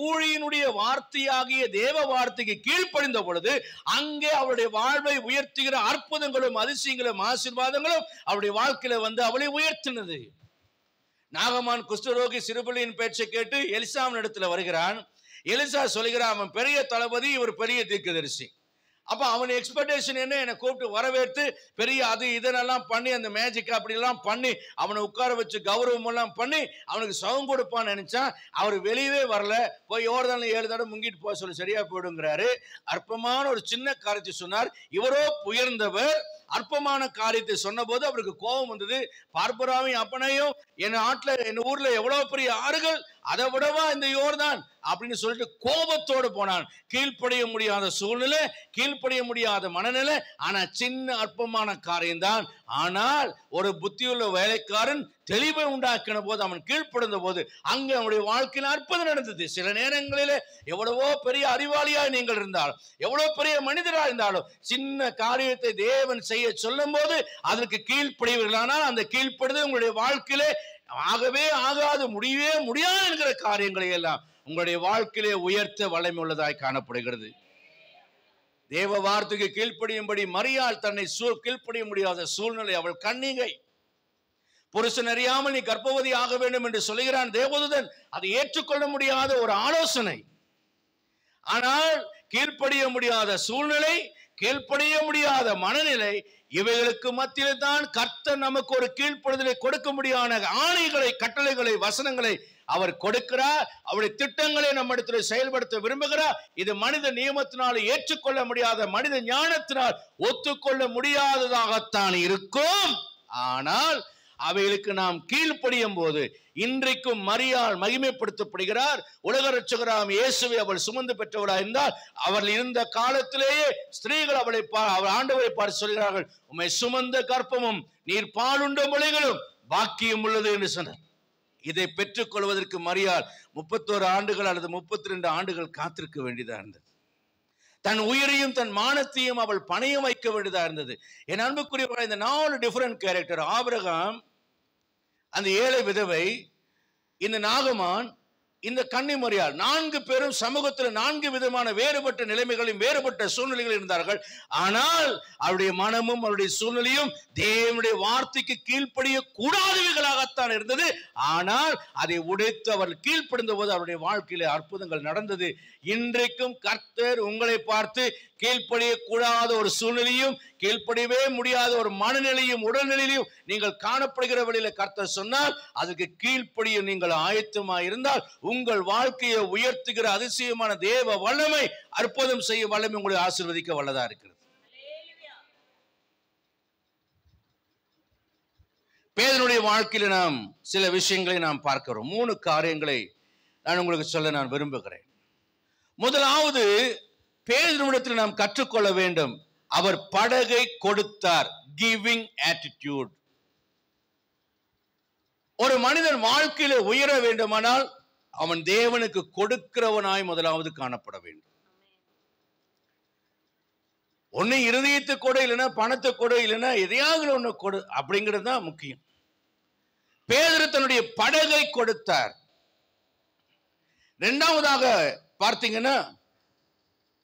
ஊழியினுடைய வார்த்தையாகிய தேவ வார்த்தைக்கு கீழ்ப்படிந்த பொழுது அங்கே அவருடைய வாழ்வை உயர்த்துகிற அற்புதங்களும் அதிசயங்களும் ஆசீர்வாதங்களும் அவருடைய வாழ்க்கையில வந்து அவளை உயர்த்தினது. நாகமான் குஷ்டரோகி சிறுபிள்ளையின் பேச்சை கேட்டு எலிசாவின் இடத்துல வருகிறான். எலிசா சொல்கிறான், அவன் பெரிய தளபதி, இவர் பெரிய தீர்க்கதரிசி. அப்ப அவன் எக்ஸ்பெக்டேஷன் என்ன, என்னை கூப்பிட்டு வரவேற்று பெரிய அது இதனெல்லாம் பண்ணி அந்த மேஜிக் அப்படிலாம் பண்ணி அவனை உட்கார வச்சு கௌரவம் எல்லாம் பண்ணி அவனுக்கு சவம் கொடுப்பான்னு நினைச்சான். அவர் வெளியவே வரல. போய் யோர்தான் 7 தடவை முங்கிட்டு போக சொல்லி சரியா போயிடுங்கிறாரு. அற்பமான ஒரு சின்ன காரியத்தை சொன்னார். இவரோ உயர்ந்தவர். அற்பமான காரியத்தை சொன்ன போது அவருக்கு கோபம் வந்தது. பார்ப்பராவையும் அப்பனையும் என் ஆட்டுல என் ஊர்ல எவ்வளவு பெரிய ஆறுகள், அதை விடவா இந்த யோர்தான் அப்படின்னு சொல்லிட்டு கோபத்தோடு போனான். கீழ்ப்படிய முடியாத சூழ்நிலை, கீழ்ப்படிய முடியாத மனநிலை. ஆனா சின்ன அற்பமான காரியம்தான். ஆனால் ஒரு புத்தியுள்ள வேலைக்காரன் தெளிவை உண்டாக்கின போது, அவன் கீழ்ப்படுந்த போது அங்கு அவனுடைய வாழ்க்கையில் அற்புதம் நடந்தது. சில நேரங்களிலே எவ்வளவோ பெரிய அறிவாளியாய் நீங்கள் இருந்தாலும், எவ்வளவு பெரிய மனிதராக இருந்தாலும், சின்ன காரியத்தை தேவன் செய்ய சொல்லும் போது அதற்கு கீழ்ப்படிவீர்களானால் அந்த கீழ்ப்படுதல் உங்களுடைய வாழ்க்கையிலே ஆகவே ஆகாது, முடியவே முடியாது என்கிற காரியங்களை எல்லாம் உங்களுடைய வாழ்க்கையிலே உயர்த்த வல்லமை உள்ளதாய் காணப்படுகிறது. தேவ வார்த்தைக்கு கீழ்ப்படியும்படி மரியாள் தன்னை கீழ்ப்படிய முடியாத சூழ்நிலை. அவள் கன்னிகை, புருஷன் அறியாமல் நீ கர்ப்பவதி ஆக வேண்டும் என்று சொல்லுகிறான் தேவதூதன். அதை ஏற்றுக்கொள்ள முடியாத ஒரு ஆலோசனை. ஆனால் கீழ்ப்படிய முடியாத சூழ்நிலை, கீழ்ப்படிய முடியாத மனநிலை, இவைகளுக்கு மத்தியில் தான் கர்த்தர் நமக்கு ஒரு கீழ்ப்படுதலை கொடுக்க முடியாத ஆணைகளை, கட்டளைகளை, வசனங்களை அவர் கொடுக்கிறார். அவருடைய திட்டங்களை நம்மிடத்தில் செயல்படுத்த விரும்புகிறார். இது மனித நியமத்தினால் ஏற்றுக்கொள்ள முடியாத, மனித ஞானத்தினால் ஒத்துக்கொள்ள முடியாததாகத்தான் இருக்கும். ஆனால் அவைகளுக்கு நாம் கீழ்ப்படியும் போது இன்றைக்கும் மரியாள் மகிமைப்படுத்தப்படுகிறார். உலக இரட்சகராம் இயேசுவை அவள் சுமந்து பெற்றவளாக இருந்தால், அவள் இருந்த காலத்திலேயே ஸ்திரீகள் அவளை ஆண்டவரை பார்த்து சொல்கிறார்கள், உம்மை சுமந்த கர்ப்பமும் நீர் பாலுண்ட மொழிகளும் பாக்கியம் உள்ளது என்று சொன்னார். இதை பெற்றுக் கொள்வதற்கு மரியாள் 31 ஆண்டுகள் அல்லது 32 ஆண்டுகள் காத்திருக்க வேண்டியதா இருந்தது. தன் உயிரையும் தன் மானத்தையும் அவள் பணையம் வைக்க வேண்டியதா இருந்தது. என் அன்புக்குரிய இந்த 4 டிஃபரண்ட் கேரக்டர், ஆபிரகாம், அந்த ஏழை விதவை, இந்த நாகமான், இந்த கன்னி மரியாள், 4 பேரும் சமூகத்தில் 4 விதமான வேறுபட்ட நிலைமைகளும் வேறுபட்ட சூழ்நிலைகள் இருந்தார்கள். ஆனால் அவருடைய மனமும் அவருடைய சூழ்நிலையும் தேவனுடைய வார்த்தைக்கு கீழ்ப்படிய கூடாதவைகளாகத்தான் இருந்தது. ஆனால் அதை உடைத்து அவர் கீழ்ப்படிந்த போது அவருடைய வாழ்க்கையிலே அற்புதங்கள் நடந்தது. இன்றைக்கும் கர்த்தர் உங்களை பார்த்து கீழ்ப்படிய கூடாத ஒரு சூழ்நிலையும், கீழ்ப்படியவே முடியாத ஒரு மனநிலையும் உடல்நிலையும் நீங்கள் காணப்படுகிற வழியில கர்த்தர் சொன்னால் அதுக்கு கீழ்ப்படிய நீங்கள் ஆயத்தமாக இருந்தால் உங்கள் வாழ்க்கையை உயர்த்துகிற அதிசயமான தேவ வல்லமை, அற்புதம் செய்ய வல்லமை உங்களை ஆசீர்வதிக்க வல்லதா இருக்கிறது. பேதனுடைய வாழ்க்கையில நாம் சில விஷயங்களை நாம் பார்க்கிறோம். 3 காரியங்களை நான் உங்களுக்கு சொல்ல நான் விரும்புகிறேன். முதலாவது, பேதனிடத்தில் நாம் கற்றுக்கொள்ள வேண்டும், அவர் படகை கொடுத்தார். Giving attitude. ஒரு மனிதன் வாழ்க்கையில உயர வேண்டுமானால் அவன் தேவனுக்கு கொடுக்கிறவனாய் முதலாவது காணப்பட வேண்டும். ஒன்னு இருதயத்தை கொடு, இல்லைன்னா பணத்தை கொடு, இல்லைன்னா எதையாவது ஒண்ணு கொடு, அப்படிங்கிறது தான் முக்கியம். பேதுரு தன்னுடைய படகை கொடுத்தார். 2வதாக பார்த்தீங்கன்னா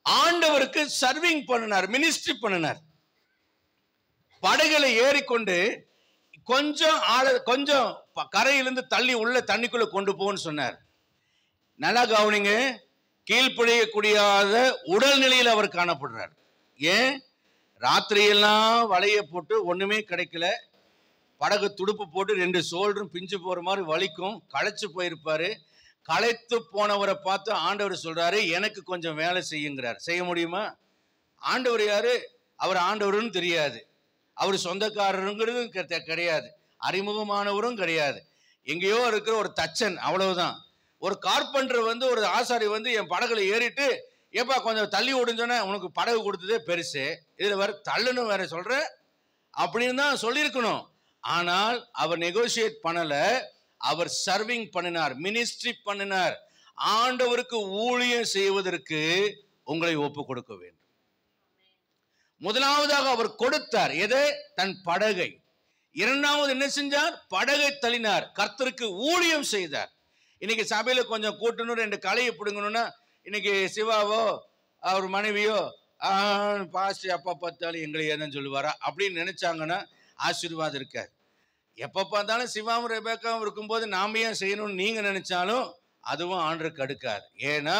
ஆண்டவருக்கு சர்விங் பண்ணினார், மினிஸ்ட்ரி பண்ணினார். படகுல ஏறிக்கொண்டு கொஞ்சம் கரையிலிருந்து தள்ளி உள்ள தண்ணிக்குள்ள கொண்டு போன்னு சொன்னார். நல்லா கவனிங்க, கீழ்ப்படியக்கூடியாத உடல்நிலையில் அவர் காணப்படுறார். ஏன்? ராத்திரியெல்லாம் வலைய போட்டு ஒண்ணுமே கிடைக்கல, படகு துடுப்பு போட்டு 2 சோல்டரும் பிஞ்சு போற மாதிரி வலிக்கும், களைச்சு போயிருப்பாரு. களைத்து போனவரை பார்த்து ஆண்டவர் சொல்றாரு, எனக்கு கொஞ்சம் வேலை செய்யுங்கிறார். செய்ய முடியுமா? ஆண்டவர் யாரு? அவர் ஆண்டவருன்னு தெரியாது, அவர் சொந்தக்காரருங்கிறது கிடையாது, அறிமுகமானவரும் கிடையாது, எங்கேயோ இருக்கிற ஒரு தச்சன், அவ்வளவுதான். ஒரு கார்பெண்டர் ஒரு ஆசாரி என் படகுல ஏறிட்டு, ஏப்பா கொஞ்சம் தள்ளி விடுஞ்சோன்னா உனக்கு படகு கொடுத்ததே பெருசு, இதுல வேற தள்ளுன்னு வேற சொல்ற அப்படின்னு தான் சொல்லியிருக்கணும். ஆனால் அவர் நெகோசியேட் பண்ணல, அவர் சர்விங் பண்ணினார், மினிஸ்ட்ரி பண்ணினார். ஆண்டவருக்கு ஊழியம் செய்வதற்கு உங்களை ஒப்பு கொடுக்க வேண்டும். முதலாவதாக அவர் கொடுத்தார். எதை? தன் படகை. 2வது என்ன செஞ்சார்? படகை தள்ளினார், கர்த்தருக்கு ஊழியம் செய்தார். இன்னைக்கு சபையில கொஞ்சம் கூட்டணும், 2 கலையை பிடுங்கணும்னா இன்னைக்கு சிவாவோ அவர் மனைவியோ பாஸ்டர் அப்பா பார்த்தாலும் எங்களை என்னன்னு சொல்லுவாரா அப்படின்னு நினைச்சாங்கன்னா ஆசீர்வாதம் இருக்காது. எப்ப பார்த்தாலும் சிவாவும் ரெபேக்காவும் இருக்கும்போது நாம ஏன் செய்யணும்னு நீங்க நினைச்சாலும் அதுவும் ஆண்டருக்கு அடுக்காது. ஏன்னா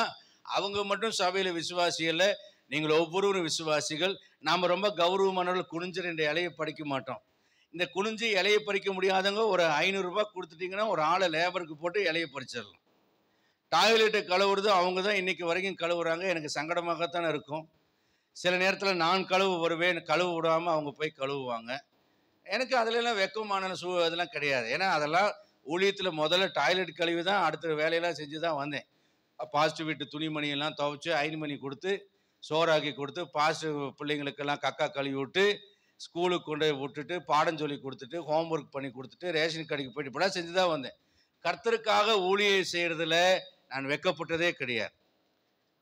அவங்க மட்டும் சபையில விசுவாசிகள், நீங்கள் ஒவ்வொருவரும் விசுவாசிகள். நாம ரொம்ப கௌரவமானவர்கள் குனிஞ்சு 2 இலையை பறிக்க மாட்டோம். இந்த குனிஞ்சு இலையை பறிக்க முடியாதவங்க ஒரு 500 ரூபாய் கொடுத்துட்டீங்கன்னா ஒரு ஆளை லேபருக்கு போட்டு இலையை பறிச்சிடலாம். டாய்லெட்டை கழுவுறது அவங்க தான் இன்னைக்கு வரைக்கும் கழுவுறாங்க. எனக்கு சங்கடமாகத்தானே இருக்கும். சில நேரத்தில் நான் வருவேன், கழுவு விடாமல் அவங்க போய் கழுவுவாங்க. எனக்கு அதுலலாம் வெக்கமான இதெல்லாம் கிடையாது. ஏன்னா அதெல்லாம் ஊழியத்தில் முதல்ல டாய்லெட் கழுவி தான் அடுத்த வேலையெல்லாம் செஞ்சு தான் வந்தேன். பாஸ்டர் வீட்டு துணிமணியெல்லாம் துவைச்சு அயன் பண்ணி கொடுத்து சோறாக்கி கொடுத்து பாஸ்டர் பிள்ளைங்களுக்கெல்லாம் கக்கா கழுவி விட்டு ஸ்கூலுக்கு கொண்டு போய் விட்டுட்டு பாடம் சொல்லி கொடுத்துட்டு ஹோம்ஒர்க் பண்ணி கொடுத்துட்டு ரேஷன் கடைக்கு போயிட்டு இப்படிலாம் செஞ்சு தான் வந்தேன். கர்த்தருக்காக ஊழியம் செய்கிறதுல நான் வெக்கப்பட்டதே கிடையாது.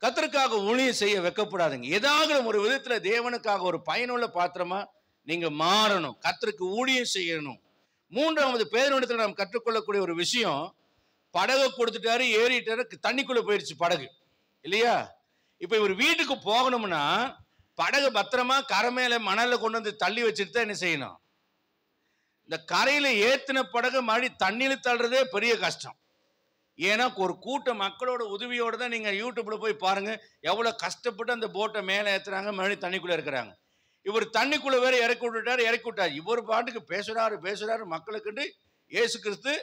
கர்த்தருக்காக ஊழியம் செய்ய வெக்கப்படாதுங்க. ஏதாவது ஒரு விதத்தில் தேவனுக்காக ஒரு பயனுள்ள பாத்திரமா நீங்க மாறணும். கர்த்தருக்கு ஊழியம் செய்யணும். 3வது பேதனிடத்தில் நாம் கற்றுக்கொள்ளக்கூடிய ஒரு விஷயம், படகை கொடுத்துட்டாரு, ஏறிட்டாரு, தண்ணிக்குள்ள போயிடுச்சு படகு இல்லையா? இப்ப இவர் வீட்டுக்கு போகணும்னா படகு பத்திரமா கரை மேல மணல கொண்டு வந்து தள்ளி வச்சுட்டு தான் என்ன செய்யணும். இந்த கரையில ஏத்தின படகு மறுபடி தண்ணியில தள்ளுறதே பெரிய கஷ்டம். ஏன்னா ஒரு கூட்ட மக்களோட உதவியோட தான் நீங்க யூடியூப்ல போய் பாருங்க எவ்வளவு கஷ்டப்பட்டு அந்த போட்டை மேல ஏத்துறாங்க, மறுபடியும் தண்ணிக்குள்ள இருக்கிறாங்க. இவர் தண்ணிக்குள்ள வேற இறக்கி விட்டாரு. இவர் பாட்டுக்கு பேசுறாரு மக்களுக்கு. இயேசு கிறிஸ்து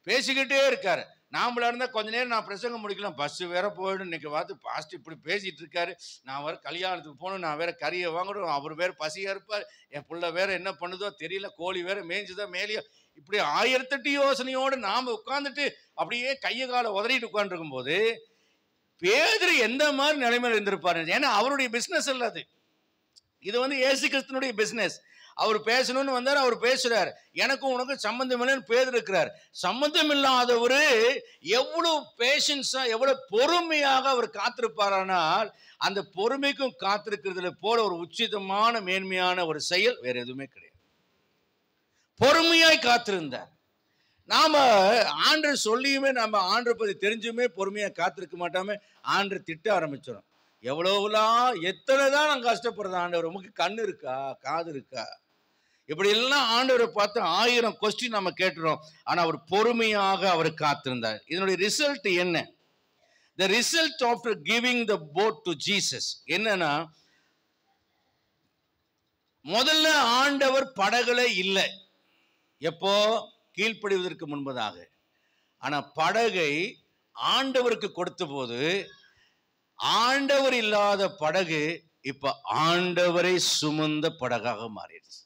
பேசிக்கிட்டே இருக்காரு. நாமளா இருந்தா கொஞ்ச நேரம் நான் பிரசங்கம் முடிக்கலாம், பஸ் வேற போயிடும். இன்னைக்கு பார்த்து பாஸ்ட் இப்படி பேசிட்டு இருக்காரு, நான் வேற கல்யாணத்துக்கு போகணும், நான் வேற கறியை வாங்கணும், அவர் வேற பசியா இருப்பார், என் பிள்ளை வேற என்ன பண்ணுதோ தெரியல, கோழி வேற மேய்ஞ்சுதோ மேலேயோ, இப்படி 1008 யோசனையோடு நாம உட்கார்ந்துட்டு அப்படியே கையை காலை உதறிட்டு உட்காந்துருக்கும் போது பேதுரு எந்த மாதிரி நிலைமையில இருந்திருப்பாரு. ஏன்னா அவருடைய பிசினஸ் இல்ல அது. இது இயேசு கிறிஸ்துனுடைய பிசினஸ். அவர் பேசணும்னு வந்தார், அவர் பேசுறாரு. எனக்கும் உனக்கும் சம்பந்தம் இல்லைன்னு பேதுரு இருக்கிறார். சம்பந்தம் இல்லாதவரு எவ்வளவு பேஷன்ஸா எவ்வளவு பொறுமையாக அவர் காத்திருப்பாரானால் அந்த பொறுமைக்கும் காத்திருக்கிறதுல போல ஒரு உச்சிதமான மேன்மையான ஒரு செயல் வேற எதுவுமே கிடையாது. பொறுமையாய் காத்திருந்தார். நாம ஆண்டவர் சொல்லியுமே நம்ம ஆண்டரை பத்தி தெரிஞ்சுமே பொறுமையா காத்திருக்க மாட்டாம ஆண்டரை திட்ட ஆரம்பிச்சிடும். எவ்வளவுலாம் எத்தனைதான் நான் கஷ்டப்படுறேன் ஆண்டவர், உமக்கு கண்ணு இருக்கா, காது இருக்கா, இப்படி எல்லாம் ஆண்டவரை பார்த்து 1000 கொஸ்டின் நம்ம கேட்டுறோம். ஆனா அவர் பொறுமையாக அவர் காத்திருந்தார். இதனுடைய ரிசல்ட் என்ன? The result after giving the boat to Jesus என்னன்னா, முதல்ல ஆண்டவர் படகுல இல்லை. எப்போ? கீழ்ப்படிவதற்கு முன்பதாக. ஆனா படகை ஆண்டவருக்கு கொடுத்த போது ஆண்டவர் இல்லாத படகு இப்ப ஆண்டவரை சுமந்த படகாக மாறிடுச்சு.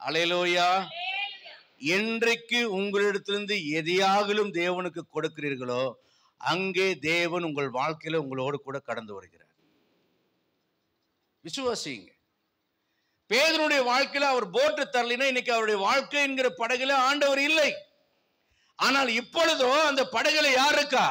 அல்லேலூயா. என்றைக்கு உங்களிடத்திலிருந்து எதையாகிலும் தேவனுக்கு கொடுக்கிறீர்களோ அங்கே தேவன் உங்கள் வாழ்க்கையில உங்களோடு கூட கடந்து வருகிறார். விசுவாசிங்க. பேதுருடைய வாழ்க்கையில அவர் போட்டு தரலினா இன்னைக்கு அவருடைய வாழ்க்கை என்கிற படகுல ஆண்டவர் இல்லை. ஆனால் இப்பொழுதோ அந்த படகுல யார் இருக்கா?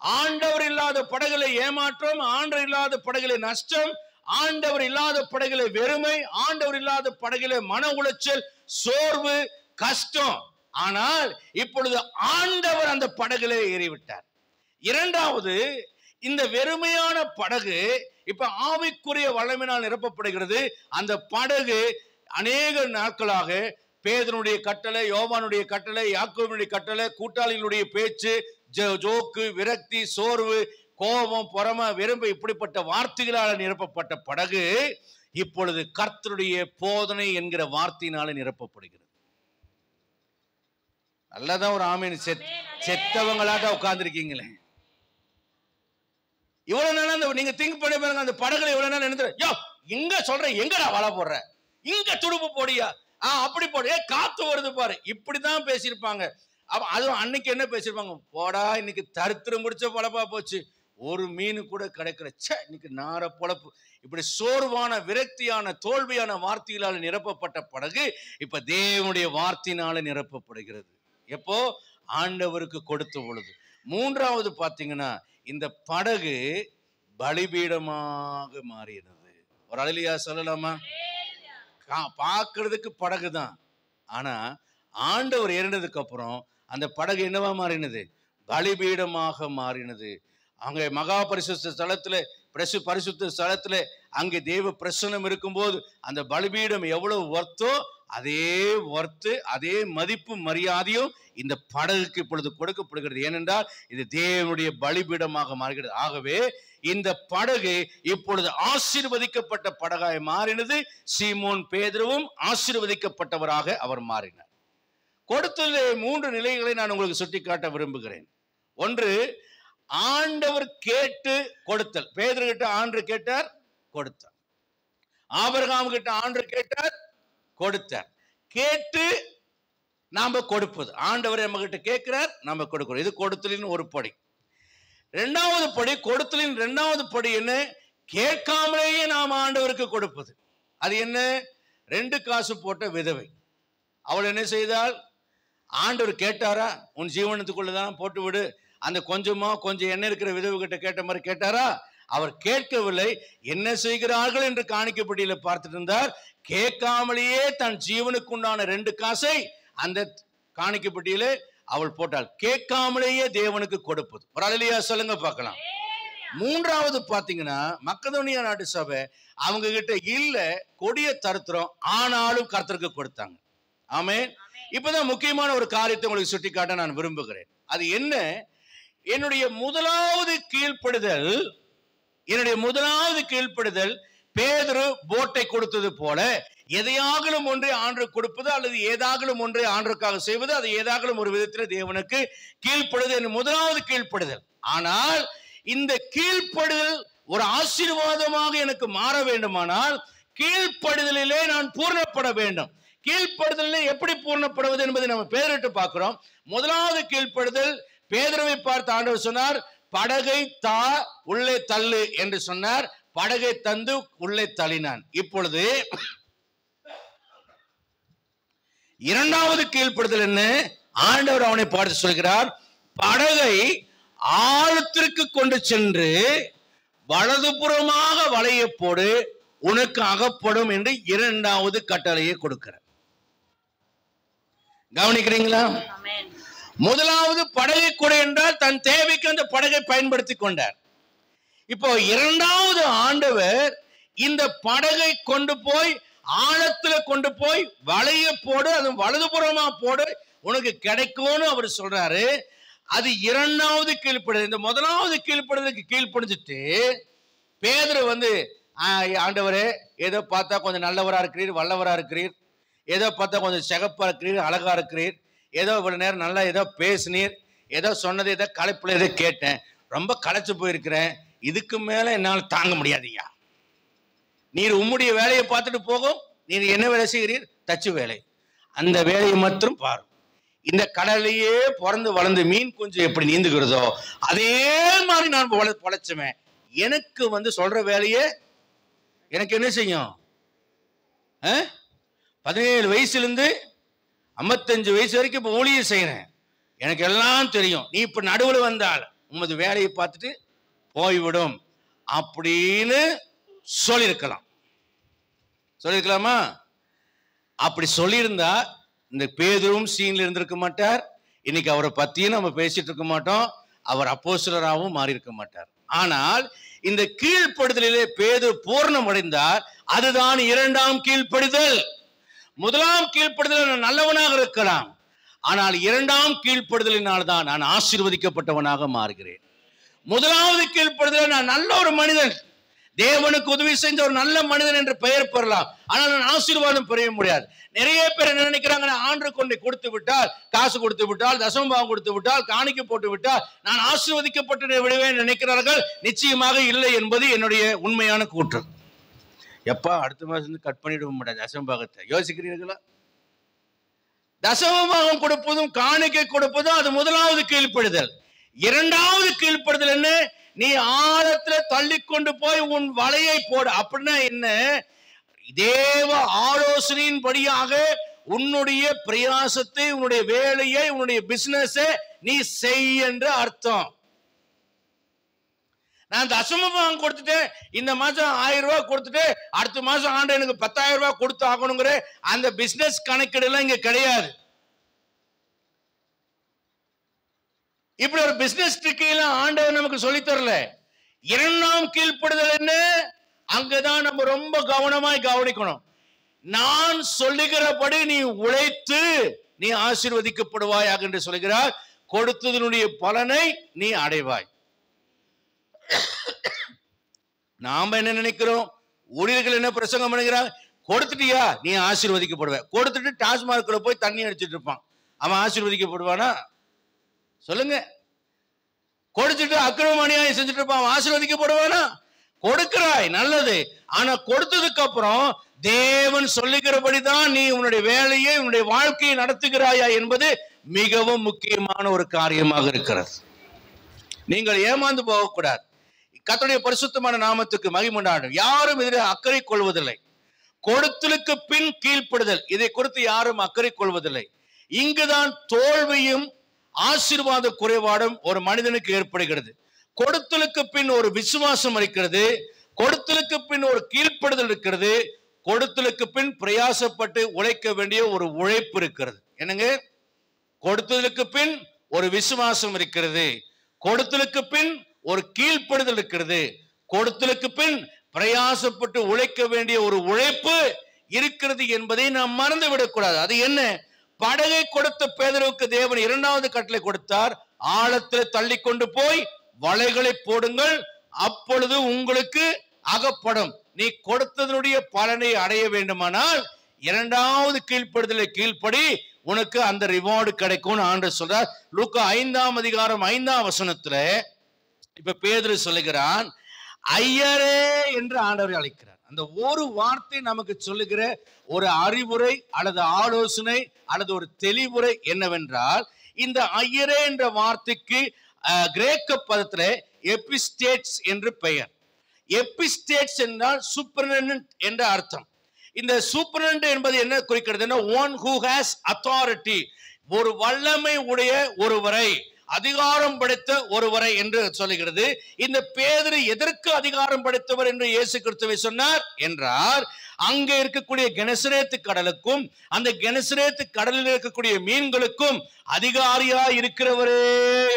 ஆண்டவர் இல்லாத படகுல ஏமாற்றம், ஆண்டவர் இல்லாத படகுல நஷ்டம், ஆண்டவர் இல்லாத படகுல வெறுமை, ஆண்டவர் இல்லாத படகுல மன உளைச்சல், சோர்வு, கஷ்டம். ஆனால் இப்பொழுது ஆண்டவர் அந்த படகுல ஏறிவிட்டார். இரண்டாவது, இந்த வெறுமையான படகு இப்ப ஆவிக்குரிய வல்லமையினால் நிரப்பப்படுகிறது. அந்த படகு அநேக நாட்களாக பேதுருடைய கட்டளை, யோவானுடைய கட்டளை, யாக்கோபுடைய கட்டளை, கூட்டாளிகளுடைய பேச்சு, ஜோக்கு, விரக்தி, சோர்வு, கோபம், பொறாமை, வெறுமை, இப்படிப்பட்ட வார்த்தைகளால் நிரப்பப்பட்ட படகு இப்பொழுது கர்த்தருடைய போதனை என்கிற வார்த்தையினால நிரப்பப்படுகிறது. நல்லதான் ஒரு ஆமீன். செத்தவங்களாட்ட உட்கார்ந்து இருக்கீங்களே, இவ்வளவு நேரம் நீங்க திங்க் பண்ணி பாருங்க. அந்த படகுல இவ்வளவு நேரம் நினைத்து, யோ எங்க சொல்ற, எங்கடா வலை போடுற, இங்க துடுப்பு போடியா, அப்படி போடு, காத்து வருது பாரு, இப்படிதான் பேசியிருப்பாங்க. அதுவும் அன்னைக்கு என்ன பேசியிருப்பாங்க, போடா இன்னைக்கு தரித்திரம் முடிச்ச பொழப்பா போச்சு, ஒரு மீன் கூட கிடைக்கிற, இன்னைக்கு நார பொழப்பு, இப்படி சோர்வான, விரக்தியான, தோல்வியான வார்த்தைகளால் நிரப்பப்பட்ட படகு இப்ப தேவனுடைய வார்த்தையினால நிரப்பப்படுகிறது. எப்போ? ஆண்டவருக்கு கொடுத்த பொழுது. மூன்றாவது பாத்தீங்கன்னா, இந்த படகு பலிபீடமாக மாறினது. ஒரு அல்லேலூயா சொல்லலாமா? பார்க்கிறதுக்கு படகு தான், ஆனா ஆண்டவர் ஏறினதுக்கு அப்புறம் அந்த படகு என்னவா மாறினது? பலிபீடமாக மாறினது. அங்கே மகா பரிசுத்த ஸ்தலத்துல, பரிசுத்த ஸ்தலத்துல அங்கே தேவ பிரசன்னம் இருக்கும்போது அந்த பலிபீடம் எவ்வளவு வர்த்தோ அதே ஒர்த்து, அதே மதிப்பு மரியாதையும் இந்த படகுக்கு இப்பொழுது கொடுக்கப்படுகிறது. ஏனென்றால் இது தேவனுடைய பலிபீடமாக மாறுகிறது. ஆகவே இந்த படகு இப்பொழுது ஆசீர்வதிக்கப்பட்ட படகாய் மாறினது. சீமோன் பேதுருவும் ஆசீர்வதிக்கப்பட்டவராக அவர் மாறினார். கொடுத்தல் 3 நிலைகளை நான் உங்களுக்கு சுட்டிக்காட்ட விரும்புகிறேன். ஒன்று, ஆண்டவர் கேட்டு கொடுத்தல். பேதுரு கிட்ட ஆண்டவர் கேட்டார், கொடுத்தார். ஆபிரகாம் கிட்ட ஆண்டவர் கேட்டார், கொடுத்தார். கேட்டு நாம கொடுப்பது. ஆண்டவர் நம்ம கிட்ட கேட்கிறார், நம்ம கொடுக்கிறோம். இது கொடுத்தலின் ஒரு படி. 2வது படி, கொடுத்தலின் 2வது படி என்ன? கேட்காமலேயே நாம் ஆண்டவருக்கு கொடுப்பது. அது என்ன? 2 காசு போட்ட விதவை. அவள் என்ன செய்தால்? ஆண்டவர் கேட்டாரா? உன் ஜீவனத்துக்குள்ளதான் போட்டு விடு, அந்த கொஞ்சம் எண்ணெய் இருக்கிற விதவை கிட்ட கேட்ட மாதிரி கேட்டாரா? அவர் கேட்கவில்லை. என்ன செய்கிறார்கள் என்று காணிக்கைப்பட்டியல பார்த்துட்டு இருந்தார். கேட்காமலேயே தன் ஜீவனுக்குண்டான 2 காசை அந்த காணிக்கைப்பட்டியல அவள் போட்டாள். கேட்காமலேயே தேவனுக்கு கொடுப்பது. ஒரு அல்லேலூயா சொல்லுங்க பார்க்கலாம். 3வது பாத்தீங்கன்னா, மக்கதோனியா நாட்டு சபை அவங்க கிட்ட இல்ல, கொடிய தரித்திரம், ஆனாலும் கர்த்தருக்கு கொடுத்தாங்க. ஆமென். இப்பதான் முக்கியமான ஒரு காரியத்தை உங்களுக்கு சுட்டிக்காட்ட நான் விரும்புகிறேன். அது என்ன? என்னுடைய முதலாவது கீழ்ப்படுதல் பேதுரு போட்டை கொடுத்தது போல எதையாகலும் ஒன்றை ஆண்டு கொடுப்பது, அல்லது ஏதாகலும் ஒன்றை ஆண்டுக்காக செய்வது, அது ஏதாகலும் ஒரு விதத்தில் தேவனுக்கு கீழ்ப்படுதல் என் முதலாவது கீழ்ப்படுதல். ஆனால் இந்த கீழ்ப்படுதல் ஒரு ஆசீர்வாதமாக எனக்கு மாற வேண்டுமானால் கீழ்ப்படுதலிலே நான் பூர்ணப்பட வேண்டும். கீழ்ப்படுதலிலே எப்படி பூர்ணப்படுவது என்பதை நம்ம பேரிட்டு பார்க்கிறோம். முதலாவது கீழ்ப்படுதல், பேதுருவை பார்த்து ஆண்டவர் சொன்னார், படகை தா உள்ளே தள்ளு என்று சொன்னார். படகை தந்து உள்ளே தள்ளினான். இப்பொழுது 2வது கீழ்ப்படுதல் என்ன? ஆண்டவர் அவனை பார்த்து சொல்கிறார், படகை ஆழத்திற்கு கொண்டு சென்று வலதுபுறமாக வலையை போடு, உனக்கு அகப்படும் என்று 2வது கட்டளையை கொடுக்கிறார். கவனிக்கிறீங்களா? முதலாவது படகை கொடு என்றால் தன் தேவைக்கு அந்த படகை பயன்படுத்தி கொண்டார். இப்போ 2வது ஆண்டவர் இந்த படகை கொண்டு போய் ஆழத்துல கொண்டு போய் வலைய போடு, அது வலதுபுறமா போடு, உனக்கு கிடைக்கும்னு அவர் சொல்றாரு. அது 2வது கீழ்ப்படுதல். இந்த முதலாவது கீழ்ப்படுதலுக்கு கீழ்ப்படிஞ்சிட்டு பேதுரு ஆண்டவரே, ஏதோ பார்த்தா கொஞ்சம் நல்லவரா இருக்கிறீர், வல்லவரா இருக்கிறீர், ஏதோ பார்த்தா கொஞ்சம் சிகப்பா இருக்கிறீர், அழகா இருக்கிறீர், ஏதோ இவ்வளவு நேரம் நல்லா ஏதோ பேசினீர், ஏதோ சொன்னது ஏதோ களைப்புல ஏதோ கேட்டேன், ரொம்ப களைச்சு போயிருக்கிறேன், இதுக்கு மேல என்னால் தாங்க முடியாதுயா. நீர் உம்முடைய வேலையை பார்த்துட்டு போகும். நீர் என்ன வேலை செய்கிறீர்? தச்சு வேலை. அந்த வேலையை மட்டும் பாரு. இந்த கடலையே பிறந்து வளர்ந்து மீன் குஞ்சு எப்படி நீந்துகிறதோ அதே மாதிரி நான் பொழைச்சுவேன். எனக்கு சொல்ற வேலையே எனக்கு என்ன செய்யும்? 17 வயசுலேருந்து 55 வயசு வரைக்கும் இப்போ ஊழியம் செய்யறேன். எனக்கு எல்லாம் தெரியும். நீ இப்ப நடுவில் வந்தால் உமது வேலையை பார்த்துட்டு போய்விடும் அப்படின்னு சொல்லியிருக்கலாமா? அப்படி சொல்லியிருந்தா இந்த பேதுரும் சீன்ல இருந்திருக்க மாட்டார். இன்னைக்கு அவரை பத்தியும் நம்ம பேசிட்டு இருக்க மாட்டோம். அவர் அப்போஸ்தலராகவும் மாறி இருக்க மாட்டார். ஆனால் இந்த கீழ்ப்படுதலிலே பேதுரு பூர்ணம் அடைந்தார். அதுதான் 2ஆம் கீழ்ப்படுதல். முதலாம் கீழ்ப்படுதல் நான் நல்லவனாக இருக்கலாம், ஆனால் 2ஆம் கீழ்ப்படுதலினால் தான் நான் ஆசீர்வதிக்கப்பட்டவனாக மாறுகிறேன். முதலாவது கீழ்ப்படுதல் நான் நல்ல ஒரு மனிதன், தேவனுக்கு உதவி செஞ்ச ஒரு நல்ல மனிதன் என்று பெயர் பெறலாம், ஆனால் நான் ஆசீர்வாதம் பெற முடியாது. நிறைய பேர் என்ன நினைக்கிறாங்க? ஆண்டு கொண்டு கொடுத்து விட்டால், காசு கொடுத்து விட்டால், தசமபாகம் கொடுத்து விட்டால், காணிக்கை போட்டு விட்டால் நான் ஆசீர்வதிக்கப்பட்டு விடுவேன் நினைக்கிறார்கள். நிச்சயமாக இல்லை என்பது என்னுடைய உண்மையான கூற்று. எப்பா அடுத்த மாசம் கட் பண்ணிட மாட்டேன் தசமபாகத்தை. யோசிக்கிறீர்களா? தசமபாகம் கொடுப்பதும் காணிக்கை கொடுப்பதும் அது முதலாவது கீழ்ப்படுதல். 2ஆவது கீழ்ப்படுதல் என்ன? நீ ஆழத்துல தள்ளி கொண்டு போய் உன் வலையை போடு. அப்படின்னா என்ன? தேவ ஆலோசனையின் படியாக உன்னுடைய பிரயாசத்தை, உன்னுடைய வேலையை, உன்னுடைய பிசினஸை நீ செய் என்று அர்த்தம். நான் தசமபாகம் கொடுத்துட்டு இந்த மாசம் 1000 ரூபாய் கொடுத்துட்டு அடுத்த மாசம் ஆண்டு எனக்கு 10,000 ரூபாய் கொடுத்து ஆகணுங்கிற அந்த பிசினஸ் கணக்கீடு எல்லாம் இங்க கிடையாது. இப்படி ஒரு பிசினஸ் ட்ரிக்கையெல்லாம் ஆண்டவர் நமக்கு சொல்லித் தரல. 2ஆம் கீழ்ப்படுதல் என்ன? அங்கதான் நம்ம ரொம்ப கவனமாய் கவனிக்கணும். நான் சொல்லுகிறபடி நீ உழைத்து நீ ஆசீர்வதிக்கப்படுவாயாக என்று சொல்கிறார். கொடுத்ததனுடைய பலனை நீ அடைவாய். நாம என்ன நினைக்கிறோம்? ஊழியர்கள் என்ன பிரசங்கம் பண்ணுகிறாங்க? கொடுத்துட்டியா நீ ஆசீர்வதிக்கப்படுவ. கொடுத்துட்டு டாஸ்மார்க்ல போய் தண்ணி அடிச்சிட்டு இருப்பான், அவன் ஆசீர்வதிக்கப்படுவானா? சொல்லுங்க. கொடுத்துட்டு அக்கிரம அநியாயம் செஞ்சுட்டு இருப்பான், அவன் ஆசீர்வதிக்கப்படுவானா? கொடுக்கிறாய், நல்லது. ஆனா கொடுத்ததுக்கு அப்புறம் தேவன் சொல்லுகிறபடிதான் நீ உன்னுடைய வேலையை உன்னுடைய வாழ்க்கையை நடத்துகிறாயா என்பது மிகவும் முக்கியமான ஒரு காரியமாக இருக்கிறது. நீங்கள் ஏமாந்து போகக்கூடாது. கர்த்தருடைய பரிசுத்தமான நாமத்துக்கு மகிமை உண்டாகட்டும். யாரும் இதில் அக்கறை கொள்வதில்லை. கொடுத்தலுக்கு பின் கீழ்ப்படுதல், இதை குறித்து யாரும் அக்கறை கொள்வதில்லை. இங்குதான் தோல்வியும் ஆசீர்வாத குறைபாடும் ஒரு மனிதனுக்கு ஏற்படுகிறது. கொடுத்தலுக்கு பின் ஒரு விசுவாசம் இருக்கிறது, கொடுத்தலுக்கு பின் ஒரு கீழ்ப்படுதல் இருக்கிறது, கொடுத்தலுக்கு பின் பிரயாசப்பட்டு உழைக்க வேண்டிய ஒரு உழைப்பு இருக்கிறது. என்னங்க? கொடுத்தலுக்கு பின் ஒரு விசுவாசம் இருக்கிறது, கொடுத்தலுக்கு பின் ஒரு கீழ்ப்படுதல் இருக்கிறது, கொடுத்தலுக்கு பின் பிரயாசப்பட்டு உழைக்க வேண்டிய ஒரு உழைப்பு இருக்கிறது என்பதை நாம் மறந்து விடக்கூடாது. அது என்ன? படகை கொடுத்த பேதுருவுக்கு தேவன் இரண்டாவது கட்டளை கொடுத்தார். ஆழத்தில் தள்ளி கொண்டு போய் வலைகளை போடுங்கள், அப்பொழுது உங்களுக்கு அகப்படும். நீ கொடுத்ததனுடைய பலனை அடைய வேண்டுமானால் இரண்டாவது கீழ்ப்படுதலை கீழ்ப்படி, உனக்கு அந்த ரிவார்டு கிடைக்கும் ஆண்டவர் சொல்றார். லூக்கா 5ஆம் அதிகாரம் 5ஆம் வசனத்துல இப்ப பேதுரு சொல்லுகிறான், ஐயரே என்று ஆண்டவரை அழைக்கிறார். அந்த ஒரு வார்த்தை நமக்கு சொல்லுகிற ஒரு அறிவுரை அல்லது ஆலோசனை அல்லது ஒரு தெளிவுரை என்னவென்றால், இந்த ஐயரே என்ற வார்த்தைக்கு கிரேக்க பதத்துல எபிஸ்டேட்ஸ் என்று பெயர். எபிஸ்டேட்ஸ் என்றால் சூப்பர்டெண்டன்ட் என்ற அர்த்தம். இந்த சூப்பர்டெண்டன்ட் என்பது என்ன குறிக்கிறது? ஒன் ஹூ ஹேஸ் அத்தாரிட்டி, ஒரு வல்லமை உடைய ஒருவரை, அதிகாரம் படைத்த ஒருவரை என்று சொல்லுகிறது. இந்த பேதுரு எதற்கு அதிகாரம் படைத்தவர் என்று இயேசு கிறிஸ்துவை சொன்னார் என்றால், அங்கே இருக்கக்கூடிய கெனசரேத்து கடலுக்கும் அந்த கெனசரேத்து கடலில் இருக்கக்கூடிய மீன்களுக்கும் அதிகாரியா இருக்கிறவரே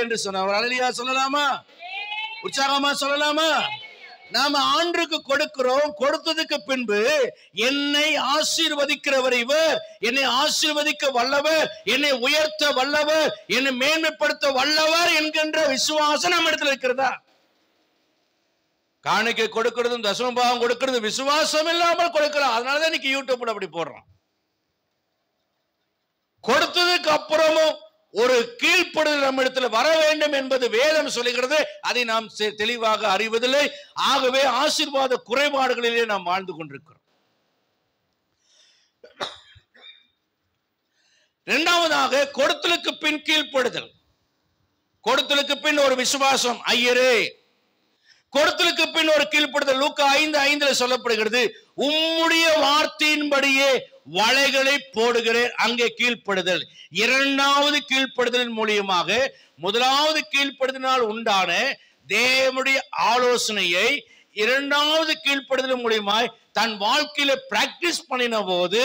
என்று சொன்னார். அல்லேலூயா சொல்லலாமா? உற்சாகமா சொல்லலாமா? நாம ஆண்டுக்கு கொடுக்கிறோம், கொடுத்ததுக்கு பின்பு என்னை ஆசீர்வதிக்கிறவர் இவர், என்னை ஆசீர்வதிக்க வல்லவர், என்னை உயர்த்த வல்லவர், என்னை மேன்மைப்படுத்த வல்லவர் என்கின்ற விசுவாசம் நம்ம இடத்துல இருக்கிறதா? காணிக்கை கொடுக்கிறதும் தசமபாகம் கொடுக்கிறது விசுவாசம் இல்லாமல் கொடுக்கலாம். அதனாலதான் இன்னைக்கு யூடியூப்ல அப்படி போடுறோம். கொடுத்ததுக்கு அப்புறமும் ஒரு கீழ்ப்படுதல் நம்ம இடத்துல வர வேண்டும் என்பது வேதம் சொல்லுகிறது. அதை நாம் தெளிவாக அறிவதில்லை. ஆகவே ஆசீர்வாத குறைபாடுகளிலே நாம் வாழ்ந்து கொண்டிருக்கிறோம். இரண்டாவதாக கொடுத்தலுக்கு பின் கீழ்ப்படுதல், கொடுத்தலுக்கு பின் ஒரு விசுவாசம் ஐயரே, கொடுத்தலுக்கு பின் ஒரு கீழ்ப்படுதல். லூக்கா 5:5 சொல்லப்படுகிறது, உம்முடைய வார்த்தையின்படியே வலைகளை போடுகிறேன். அங்கே கீழ்ப்படுதல். இரண்டாவது கீழ்ப்படுதலின் மூலியமாக முதலாவது கீழ்ப்படுதலினால் உண்டான தேவனுடைய ஆலோசனையை இரண்டாவது கீழ்ப்படுதலின் மூலியமாய் தன் வாழ்க்கையில பிராக்டிஸ் பண்ணின போது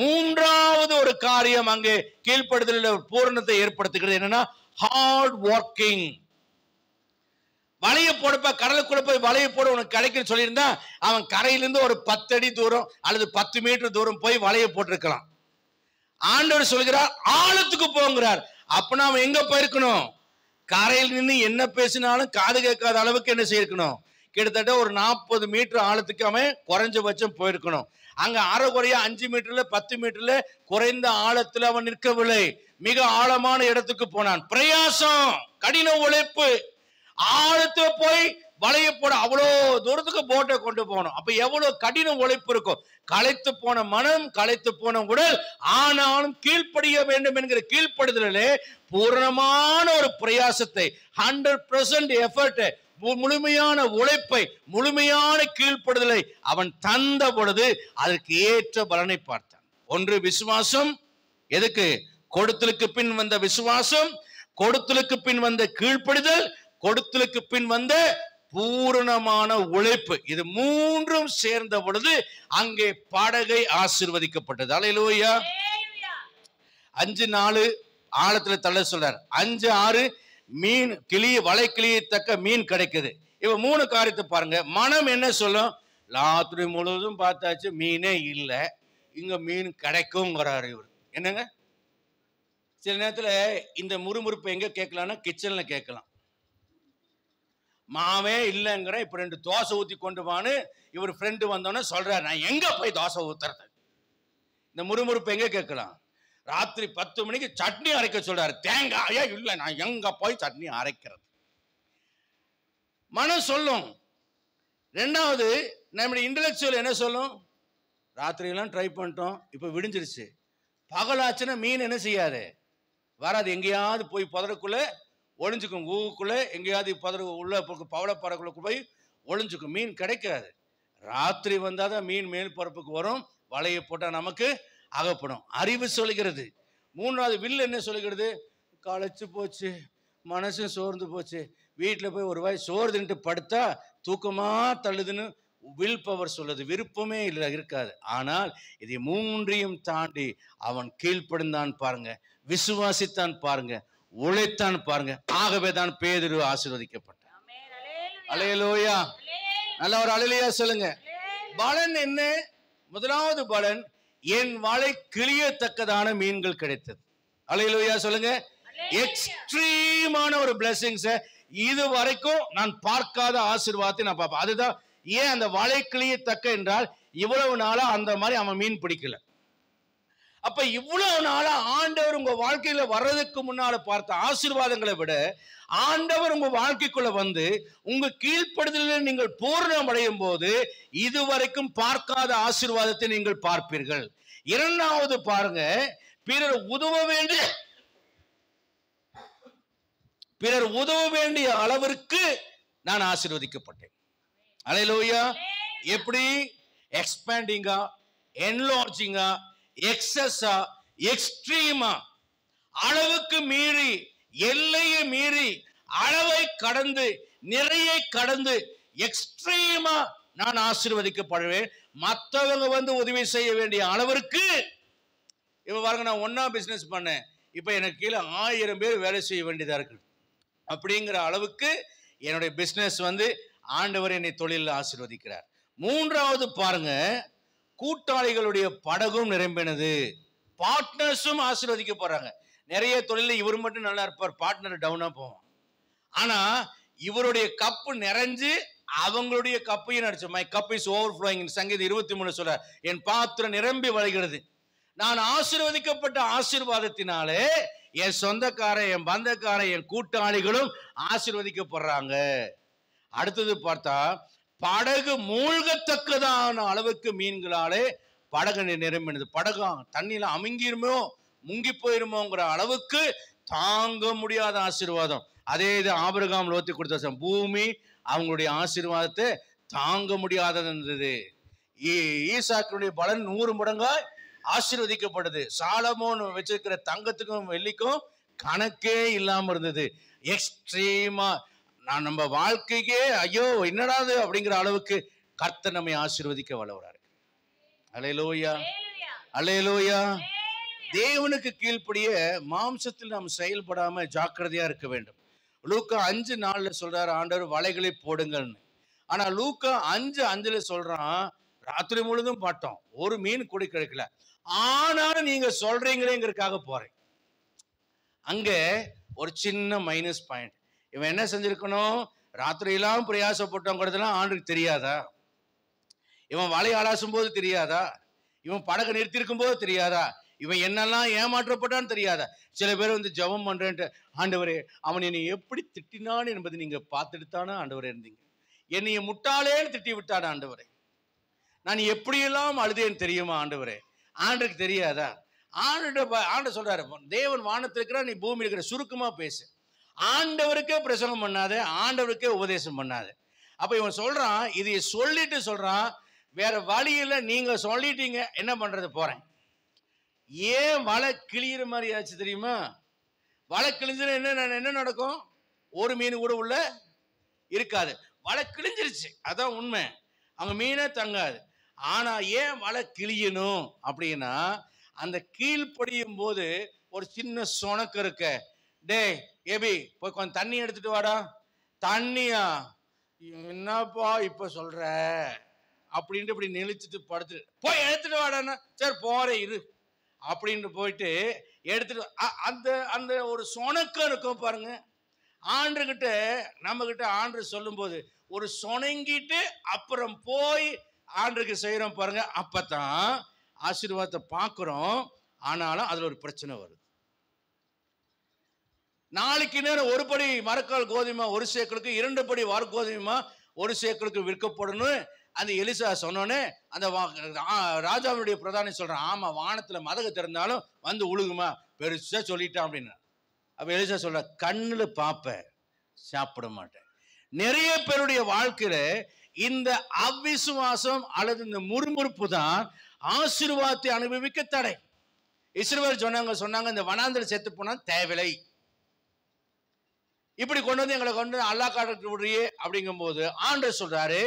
மூன்றாவது ஒரு காரியம் அங்கே கீழ்ப்படுதலில் பூரணத்தை ஏற்படுத்துகிறது. என்னன்னா ஹார்ட் ஒர்க்கிங். வலையை போடப்ப கடலுக்குள்ள போய் வலையை போட உனக்கு கிடைக்கும் சொல்லியிருந்தா அவன் கரையிலிருந்து ஒரு 10 அடி தூரம் அல்லது 10 மீட்டர் தூரம் போய் வலையை போட்டிருக்கலாம். ஆண்டவர் சொல்கிறார் ஆழத்துக்கு போங்கிறார். அப்பனா அவன் எங்க போயிருக்கணும்? கரையில் நின்று என்ன பேசினாலும் காது கேட்காத அளவுக்கு என்ன செய்யணும்? கிட்டத்தட்ட ஒரு 40 மீட்டர் ஆழத்துக்கு அவன் குறைஞ்சபட்சம் போயிருக்கணும். அங்க அரைகுறையா 5 மீட்டர்ல 10 மீட்டர்ல குறைந்த ஆழத்துல அவன் நிற்கவில்லை, மிக ஆழமான இடத்துக்கு போனான். பிரயாசம், கடின உழைப்பு. ஆழத்துல போய் வலைய போட அவ்வளோ தூரத்துக்கு போட்டை கொண்டு போகணும். அப்ப எவ்வளவு கடின உழைப்பு இருக்கும். களைத்து போன மனம், களைத்து போன உடல், ஆனாலும் கீழ்ப்படிய வேண்டும் என்கிற கீழ்ப்படுதலே பூரணமான ஒரு பிரயாசத்தை, 100% எஃபர்ட், முழுமையான உழைப்பை, முழுமையான கீழ்ப்படுதலை அவன் தந்த பொழுது அதற்கு ஏற்ற பலனை பார்த்தான். ஒன்று விசுவாசம். எதுக்கு? கொடுத்தலுக்கு பின் வந்த விசுவாசம், கொடுத்தலுக்கு பின் வந்த கீழ்ப்படுதல், கொடுத்தலுக்கு பின் வந்த பூரணமான உழைப்பு. இது மூன்றும் சேர்ந்த பொழுது அங்கே படகை ஆசீர்வதிக்கப்பட்டது. அல்லேலூயா. 5:4 ஆழத்துல தள்ள சொல்றார். 5:6 மீன் கிளிய வலை கிளியத்தக்க மீன் கிடைக்குது. இவ 3 காரியத்தை பாருங்க. மனம் என்ன சொல்லும்? ராத்திரி முழுவதும் பார்த்தாச்சு மீனே இல்லை, இங்க மீன் கிடைக்கும்ங்கிறாரு இவர். என்னங்க, சில நேரத்துல இந்த முறுமுறுப்பு எங்க கேட்கலாம்னா கிச்சன்ல கேட்கலாம். மாவே இல்லைங்கிற, இப்ப 2 தோசை ஊத்தி கொண்டு வான்னு இவர் ஃப்ரெண்டு வந்தோன்னு சொல்றாரு, நான் எங்க போய் தோசை ஊத்துறது? இந்த முறுமுறுப்பு எங்க கேட்கலாம்? ராத்திரி 10 மணிக்கு சட்னி அரைக்க சொல்றாரு, தேங்காயே இல்லை, நான் எங்க போய் சட்னி அரைக்கிறது? மனம் சொல்லும். ரெண்டாவது, நம்முடைய இன்டலெக்சுவல் என்ன சொல்லும்? ராத்திரியெல்லாம் ட்ரை பண்ணிட்டோம், இப்ப விடிஞ்சிருச்சு, பகலாச்சுன்னா மீன் என்ன செய்யாது, வராது, எங்கேயாவது போய் புதருக்குள்ள ஒளிஞ்சுக்கும், ஊக்குள்ள எங்கேயாவது புதரு உள்ள பவளப்பறக்குள்ள போய் ஒளிஞ்சுக்கும், மீன் கிடைக்காது. ராத்திரி வந்தாதான் மீன் மேல் பரப்புக்கு வரும், வலையை போட்டா நமக்கு அகப்படும். அறிவு சொல்லுகிறது. மூணாவது வில் என்ன சொல்லுகிறது? களைச்சு போச்சு, மனசும் சோர்ந்து போச்சு, வீட்டில் போய் ஒரு வாய் சோறு தின்ட்டு படுத்தா தூக்கமா தள்ளுதுன்னு வில் பவர் சொல்லுது. விருப்பமே இல்லை, இருக்காது. ஆனால் இதை மூன்றையும் தாண்டி அவன் கீழ்ப்படிந்தான் பாருங்க, விசுவாசித்தான் பாருங்க, உழைத்தான் பாருங்க. ஆகவே தான் பேதுரு ஆசீர்வதிக்கப்பட்டான். அல்லேலூயா. நல்ல ஒரு அல்லேலூயா சொல்லுங்க. பலன் என்ன? முதலாவது பலன், என் வலை கிளியத்தக்கதான மீன்கள் கிடைத்தது. அல்லேலூயா சொல்லுங்க. எக்ஸ்ட்ரீமான ஒரு பிளெஸிங்ஸ், இது வரைக்கும் நான் பார்க்காத ஆசீர்வாதத்தை நான் பார்ப்பேன். அதுதான் ஏன் அந்த வலை கிளியத்தக்க என்றால், இவ்வளவு நாளா அந்த மாதிரி அவன் மீன் பிடிக்கல. அப்ப இவ்வளவு நாளா ஆண்டவர் உங்க வாழ்க்கையில வர்றதுக்கு முன்னால பார்த்த ஆசீர்வாதங்களை விட ஆண்டவர் உங்க வாழ்க்கைக்குள்ள வந்து உங்க கீழ்ப்படுதலில் நீங்கள் பூர்ணம் அடையும் போது இதுவரைக்கும் பார்க்காத ஆசீர்வாதத்தை நீங்கள் பார்ப்பீர்கள். இரண்டாவது பாருங்க, பிறர் உதவ வேண்டிய அளவிற்கு நான் ஆசீர்வதிக்கப்பட்டேன். அல்லேலூயா. எப்படி? எக்ஸ்பேண்டிங்கா, என்லார்ஜிங்கா, எக்ஸஸா, எக்ஸ்ட்ரீமா, அளவுக்கு மீறி, எல்லையை மீறி, அளவை கடந்து, நிறையை கடந்து எக்ஸ்ட்ரீமா நான் ஆசீர்வதிக்கப்படுவேன். மற்றவங்க வந்து உதவி செய்ய வேண்டிய அளவிற்கு. இப்ப பாருங்க, நான் ஒன்னா பிசினஸ் பண்ணேன், இப்ப எனக்கு கீழே 1000 பேர் வேலை செய்ய வேண்டியதா இருக்கு. அப்படிங்கிற அளவுக்கு என்னுடைய பிசினஸ் வந்து ஆண்டவர் என்னை தொழிலில் ஆசீர்வதிக்கிறார். மூன்றாவது பாருங்க, கூட்டாளிகளுடைய படகும் நிரம்பினது. பார்ட்னர்ஸும் ஆசீர்வதிக்கப்படுறாங்க. நிறைய தொழில இவர் மட்டும் நல்லா இருப்பார், பார்ட்னர் டவுனா போவான். ஆனா இவருடைய கப்பு நிறைஞ்சு அவங்களுடைய கப்பையும் நடிச்சு, மை கப் இஸ் ஓவர்ஃப்ளோயிங், சங்கீதம் 23 சொல்ற, என் பாத்திரம் நிரம்பி வழிகிறது. நான் ஆசீர்வதிக்கப்பட்ட ஆசீர்வாதத்தினாலே என் சொந்தக்காரன், என் பந்தக்காரன், என் கூட்டாளிகளும் ஆசீர்வதிக்கப்படுறாங்க. அடுத்தது பார்த்தா, படகு மூழ்கத்தக்கதான அளவுக்கு மீன்களாலே படகு நிரம்பினது. படகு தண்ணியில அமுங்கிருமோ, முங்கி போயிருமோங்கிற அளவுக்கு தாங்க முடியாத ஆசீர்வாதம். அதே இது ஆபிரகாம் லோத்தி கொடுத்த பூமி அவங்களுடைய ஆசீர்வாதத்தை தாங்க முடியாதது இருந்தது. ஈசாக்கினுடைய பலன் 100 மடங்காய் ஆசீர்வதிக்கப்பட்டது. சாலமோன் வச்சிருக்கிற தங்கத்துக்கும் வெள்ளிக்கும் கணக்கே இல்லாம இருந்தது. எக்ஸ்ட்ரீமா நான் நம்ம வாழ்க்கைக்கே ஐயோ என்னடாது அப்படிங்கிற அளவுக்கு கர்த்தர் நம்மை ஆசீர்வதிக்க வல்லவரார். அல்லேலூயா, அல்லேலூயா. தேவனுக்கு கீழ்ப்படிய மாம்சத்தில் நாம் செயல்படாம ஜாக்கிரதையா இருக்க வேண்டும். லூக்கா 5:4 சொல்றாரு ஆண்டவர், வலைகளை போடுங்கள்னு. ஆனா லூக்கா 5:5 சொல்றான், ராத்திரி முழுதும் பார்த்தோம், ஒரு மீன் கூட கிடைக்கல, ஆனாலும் நீங்க சொல்றீங்களேங்கிறதுக்காக போறேன். அங்க ஒரு சின்ன மைனஸ் பாயிண்ட். இவன் என்ன செஞ்சிருக்கணும்? ராத்திரியெல்லாம் பிரயாசப்பட்டோங்கிறதுலாம் ஆண்டுக்கு தெரியாதா? இவன் வலை அலாசும் போது தெரியாதா? இவன் படகை நிறுத்திருக்கும் போது தெரியாதா? இவன் என்னெல்லாம் ஏமாற்றப்பட்டான்னு தெரியாதா? சில பேர் வந்து ஜெபம் பண்றேன்ட்டு, ஆண்டவரே அவன் என்னை எப்படி திட்டினான் என்பது நீங்க பார்த்துட்டு தானே ஆண்டவரே இருந்தீங்க. என்னைய முட்டாளேன்னு திட்டி விட்டான் ஆண்டவரே. நான் எப்படியெல்லாம் அழுதேன்னு தெரியுமா ஆண்டவரே? ஆண்டுக்கு தெரியாதா? ஆண்டு சொல்றாரு, தேவன் வானத்தில் இருக்கிற, நீ பூமியில் இருக்கிற. சுருக்கமா பேசு. ஆண்டவருக்கே பிரசங்கம் பண்ணாத, ஆண்டவருக்கே உபதேசம் பண்ணாத. அப்ப இவன் சொல்றான், இதை சொல்லிட்டு சொல்றான், வேற வழியில நீங்க சொல்லிட்டீங்க, என்ன பண்றது போறேன். ஏன் வலை கிளியிற மாதிரி ஆச்சு தெரியுமா? வலை கிழிஞ்சுனா என்ன நடக்கும்? ஒரு மீன் கூட உள்ள இருக்காது. வலை கிழிஞ்சிருச்சு, அதான் உண்மை. அவங்க மீனே தங்காது. ஆனா ஏன் வலை கிழியணும் அப்படின்னா, அந்த கீழ்ப்படியும் போது ஒரு சின்ன சொணக்கு இருக்க. டே ஏபி, போய் கொஞ்சம் தண்ணி எடுத்துட்டு வாடா. தண்ணியா? என்னப்பா இப்ப சொல்ற அப்படின்ட்டு இப்படி நெளிச்சிட்டு படுத்துட்டு போய் எடுத்துட்டு வாடான்னா, சரி போறேன் இரு அப்படின்னு போயிட்டு எடுத்துட்டு அந்த அந்த ஒரு சொணக்கம் இருக்கும் பாருங்க. ஆண்டுகிட்ட நம்ம கிட்ட ஆண்டு சொல்லும் போது ஒரு சொணங்கிட்டு அப்புறம் போய் ஆண்டுக்கு செய்யறோம் பாருங்க, அப்பதான் ஆசீர்வாதத்தை பார்க்கிறோம். ஆனாலும் அதுல ஒரு பிரச்சனை வருது. நாளைக்கு நேரம் ஒரு படி மரக்கால் கோதுமை ஒரு சேக்கலுக்கு, 2 படி வார்கோதுமைமா ஒரு சேக்கலுக்கு விற்கப்படணும் அந்த எலிசா சொன்னோன்னே அந்த ராஜாவுடைய பிரதானி சொல்றான், ஆமா வானத்துல மதகு திறந்தாலும் வந்து உழுகுமா, பெருசா சொல்லிட்டான் அப்படின்னு. அப்ப எலிசா சொல்ற, கண்ணுல பாப்ப சாப்பிட மாட்டேன். நிறைய பேருடைய வாழ்க்கையில இந்த அவிசுவாசம் அல்லது இந்த முறுமுறுப்பு தான் ஆசீர்வாதத்தை அனுபவிக்க தடை. இஸ்ரவேல் சொன்னாங்க இந்த வனாந்தர செத்து போனா தேவையில்லை, இப்படி கொண்டு வந்து எங்களை கொண்டு அல்லா காட்டு விடுறியே அப்படிங்கும் போது ஆண்டவர் சொல்றாரு,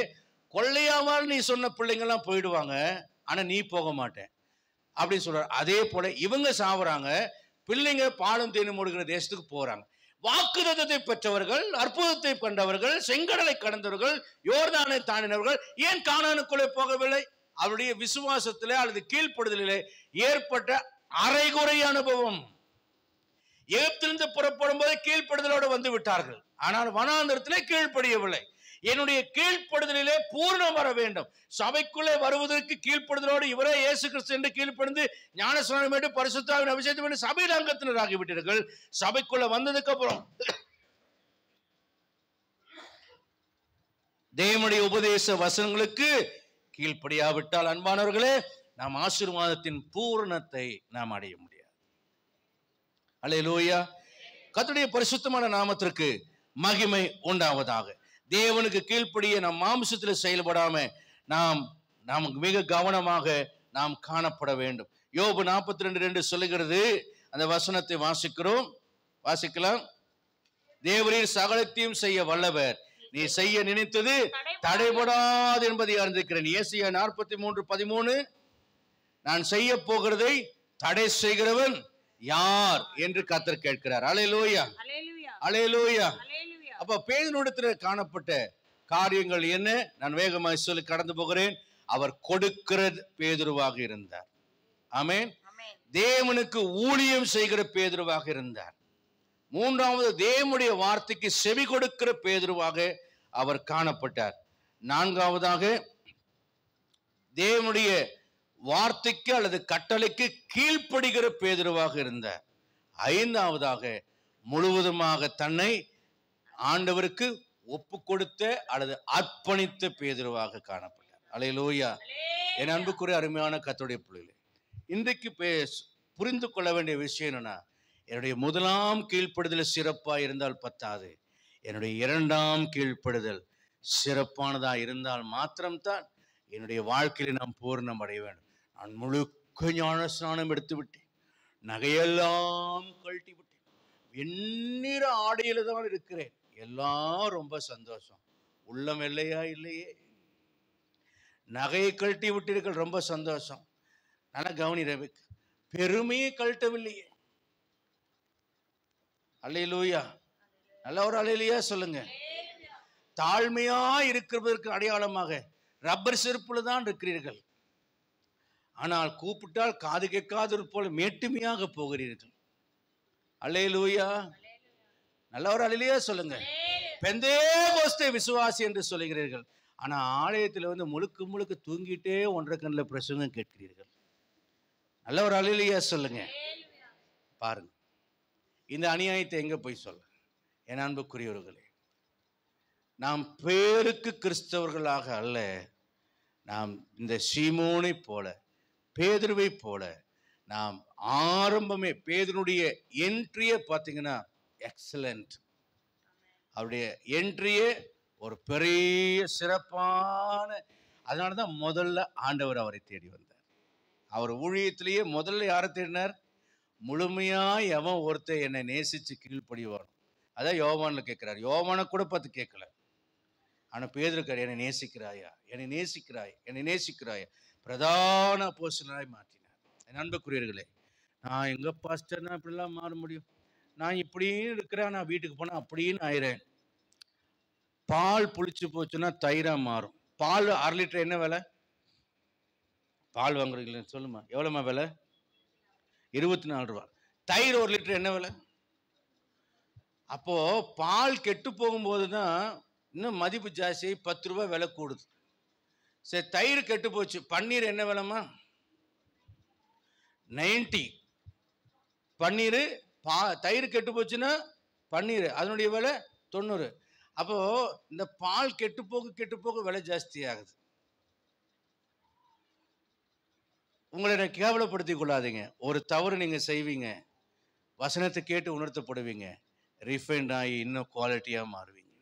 கொள்ளையாமல் நீ சொன்ன பிள்ளைங்க எல்லாம் போயிடுவாங்க, ஆனா நீ போக மாட்டேன் அப்படின்னு சொல்றாரு. அதே போல இவங்க சாவுறாங்க, பிள்ளைங்க பாலும் தேனும் ஓடுகிற தேசத்துக்கு போறாங்க. வாக்குத்தத்தத்தை பெற்றவர்கள், அற்புதத்தை கண்டவர்கள், செங்கடலை கடந்தவர்கள், யோர்தானை தாண்டினவர்கள் ஏன் கானானுக்குள்ளே போகவில்லை? அவருடைய விசுவாசத்திலே அல்லது கீழ்ப்படுதலிலே ஏற்பட்ட அரைகுறை அனுபவம். எகிப்திலிருந்து புறப்படும் போது கீழ்ப்படுதலோடு வந்து விட்டார்கள், ஆனால் வனாந்தரத்திலே கீழ்ப்படியவில்லை. என்னுடைய கீழ்ப்படுதலிலே பூர்ணம் வர வேண்டும். சபைக்குள்ளே வருவதற்கு கீழ்ப்படுதலோடு இவரே இயேசு கிறிஸ்து என்று கீழ்ப்படிந்து ஞானஸ்நானம் என்று பரிசுத்தாவின் அபிஷேகம் என்று சபையில் அங்கத்தினர் ஆகிவிட்டீர்கள். சபைக்குள்ள வந்ததுக்கு அப்புறம் தேவனுடைய உபதேச வசனங்களுக்கு கீழ்ப்படியாவிட்டால் அன்பானவர்களே, நாம் ஆசீர்வாதத்தின் பூரணத்தை நாம் அடைய முடியாது. அல்லேலூயா. கர்த்தருடைய பரிசுத்தமான நாமத்திற்கு மகிமை உண்டாவதாக. தேவனுக்கு கீழ்ப்படிய நம் மாம்சத்தில் செயல்படாம நாம் மிக கவனமாக நாம் காணப்பட வேண்டும். யோபு 42:2 சொல்லுகிறது, அந்த வசனத்தை வாசிக்கலாம். தேவரீர் சகலத்தையும் செய்ய வல்லவர், நீ செய்ய நினைத்தது தடைபடாது என்பதை அறிந்திருக்கிறேன். ஏசாயா 43:13 நான் செய்ய போகிறதை தடை செய்கிறவன் யார் என்று கர்த்தர் கேட்கிறார். அல்லேலூயா, அல்லேலூயா. அப்ப பேதுருவிடத்தில் காணப்பட்ட காரியங்கள் என்ன? நான் வேகமாக சொல்லி கடந்து போகிறேன். அவர் கொடுக்கிற பேதுருவாக இருந்தார். ஆமென். தேவனுக்கு ஊழியம் செய்கிற பேதுருவாக இருந்தார். மூன்றாவது, தேவனுடைய வார்த்தைக்கு செவி கொடுக்கிற பேதுருவாக அவர் காணப்பட்டார். நான்காவதாக, தேவனுடைய வார்த்தைக்கு அல்லது கட்டளைக்கு கீழ்ப்படுகிற பேதுருவாக இருந்தார். ஐந்தாவதாக, முழுவதுமாக தன்னை ஆண்டவருக்கு ஒப்பு கொடுத்த அல்லது அர்ப்பணித்த பேதுருவாக காணப்பட்டார். அல்லேலூயா. என் அன்புக்குரிய அருமையான கர்த்தருடைய பிள்ளைகளே, இன்றைக்கு புரிந்து கொள்ள வேண்டிய விஷயம் என்னன்னா, என்னுடைய முதலாம் கீழ்ப்படுதல் சிறப்பாக இருந்தால் பத்தாது, என்னுடைய இரண்டாம் கீழ்ப்படுதல் சிறப்பானதா இருந்தால் மாத்திரம்தான் என்னுடைய வாழ்க்கையில் நாம் பூர்ணம் அடைய வேண்டும். நான் முழுக்க ஞான ஸ்நானம் எடுத்து விட்டேன், நகையெல்லாம் கழட்டி விட்டேன், வெண்ணிற ஆடையில தான் இருக்கிறேன், எல்லாம் ரொம்ப சந்தோஷம். உள்ளம் இல்லையா? இல்லையே. நகையை கழட்டி விட்டீர்கள், ரொம்ப சந்தோஷம். நல்லா கவனி ரவிக், பெருமையை கழட்டவில்லையே. அல்லேலூயா. நல்ல ஒரு அல்லேலூயா சொல்லுங்க. தாழ்மையா இருக்கிறதற்கு அடையாளமாக ரப்பர் செருப்புல தான் இருக்கிறீர்கள், ஆனால் கூப்பிட்டால் காது கேட்காது போல மேட்டுமையாக போகிறீர்கள். அல்லேலூயா. நல்ல ஒரு அல்லேலூயா சொல்லுங்க. பெந்தேகோஸ்தே விசுவாசி என்று சொல்லுகிறீர்கள், ஆனா ஆலயத்தில் வந்து முழுக்க தூங்கிட்டே ஒன்றரை கண்ணில் பிரசங்கம் கேட்கிறீர்கள். நல்ல ஒரு அல்லேலூயா சொல்லுங்க. பாருங்க, இந்த அநியாயத்தை எங்க போய் சொல்ல? என் அன்புக்குரியவர்களே, நாம் பேருக்கு கிறிஸ்தவர்களாக அல்ல, நாம் இந்த சீமோனை போல பேதுருவை போல நாம் ஆரம்பமே பேதுருடைய என்ட்ரியே பார்த்தீங்கன்னா எக்ஸலண்ட். அவருடைய என்ட்ரியே ஒரு பெரிய சிறப்பான, அதனால தான் முதல்ல ஆண்டவர் அவரை தேடி வந்தார். அவர் ஊழியத்திலேயே முதல்ல யாரை தேடினார்? முழுமையா எவன் ஒருத்தர் என்னை நேசிச்சு கீழ்ப்படிவான். அதான் யோவான்ல கேட்கிறார். யோவானை கூட பார்த்து கேட்கல, ஆனா பேதுருக்கார், என்னை நேசிக்கிறாயா, என்னை நேசிக்கிறாய், என்னை நேசிக்கிறாயா, பிரதான அப்போஸ்தலனாய் மாற்றினார். என் அன்புக்குரியவர்களே, நான் எங்க பாஸ்டர்னா இப்படிலாம் மாற முடியும்? நான் இப்படின்னு இருக்கிறேன், நான் வீட்டுக்கு போனா அப்படின்னு ஆயிரேன். பால் புளிச்சு போச்சுன்னா தயிரா மாறும். பால் 1/2 லிட்டர் என்ன விலை? பால் வாங்குறீங்களா சொல்லுமா, எவ்வளோம்மா விலை? 24 ரூபா. தயிர் 1 லிட்டர் என்ன விலை? அப்போ பால் கெட்டு போகும்போது தான் இன்னும் மதிப்பு ஜாஸ்தி, 10 ரூபாய் விலை கூடுது. சரி, தயிர் கெட்டு போச்சு, பன்னீர் என்ன விலைமா? 90. பன்னீர் தயிர் கெட்டு போச்சுன்னா பன்னீர் அதனுடைய விலை 90. அப்போ இந்த பால் கெட்டு போக விலை ஜாஸ்தி ஆகுது. உங்களை கேவலப்படுத்திக் கொள்ளாதீங்க. ஒரு தவறு நீங்க செய்வீங்க, வசனத்தை கேட்டு உணர்த்தப்படுவீங்க, ரிஃபைண்ட் ஆகி இன்னும் குவாலிட்டியா மாறுவீங்க.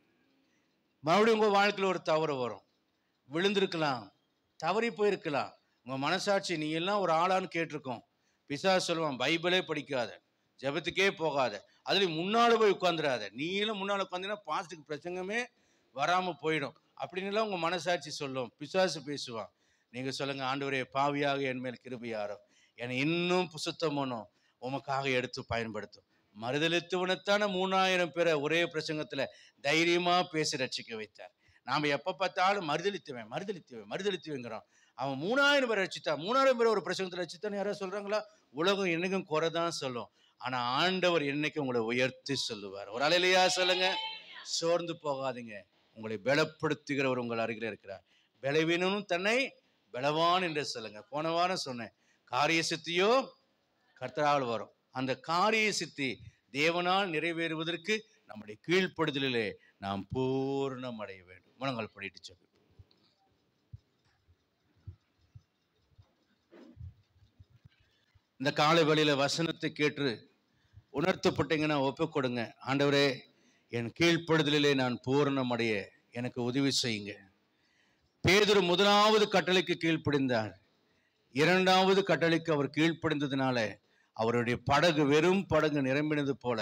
மறுபடியும் உங்க வாழ்க்கையில் ஒரு தவறு வரும், விழுந்திருக்கலாம், தவறி போயிருக்கலாம். உங்க மனசாட்சி நீ எல்லாம் ஒரு ஆளான்னு கேட்டிருக்கோம். பிசாசு சொல்லுவான், பைபிளே படிக்காத, ஜெபத்துக்கே போகாத, அதுலேயும் முன்னால் போய் உட்காந்துடாத. நீங்களும் முன்னால் உட்காந்தீங்கன்னா பாஸ்ட்டுக்கு பிரசங்கமே வராமல் போயிடும் அப்படின்னுலாம் உங்கள் மனசாட்சி சொல்லும். பிசாசு பேசுவான். நீங்கள் சொல்லுங்க, ஆண்டவரே, பாவியாக என் மேல் கிருபையாரோ, என்னை இன்னும் சுத்தமனும் உமக்காக எடுத்து பயன்படுத்தும். மறுதலித்துவனத்தான 3000 பேரை ஒரே பிரசங்கத்தில் தைரியமாக பேசி ரட்சிக்க வைத்தார். நாம் எப்போ பார்த்தாலும் மறுதலித்துவேங்கிறோம். அவன் 3000 பேர் ரட்சித்தான். 3000 பேர் ஒரு பிரசங்கத்தில் ரட்சித்தான்னு யாராவது சொல்கிறாங்களா? உலகம் என்னைக்கும் குறை தான் சொல்லும். ஆனால் ஆண்டவர் என்னைக்கும் உங்களை உயர்த்தி சொல்லுவார். ஒரு அலையிலையா சொல்லுங்க. சோர்ந்து போகாதீங்க, உங்களை பலப்படுத்துகிறவர் உங்கள் அருகில் இருக்கிறார். பலவீனனும் தன்னை பலவான் என்று சொல்லுங்க. போன வாரம் சொன்னேன், காரிய சித்தியோ கர்த்தரால் வரும். அந்த காரிய சித்தி தேவனால் நிறைவேறுவதற்கு நம்முடைய கீழ்ப்படுதலிலே நாம் பூர்ணம் அடைய வேண்டும். முழங்கால் படிட்டு சொல்லு. இந்த காலை வேளையில வசனத்தை கேட்டு உணர்த்தப்பட்டீங்கன்னா ஒப்பு கொடுங்க. ஆண்டவரே, என் கீழ்ப்படுதலிலே நான் பூரணம் அடைய எனக்கு உதவி செய்யுங்க. பேதுரு 1வது கட்டளைக்கு கீழ்ப்படிந்தார். 2வது கட்டளைக்கு அவர் கீழ்ப்படிந்ததுனால அவருடைய படகு வெறும் படகு நிரம்பினது போல.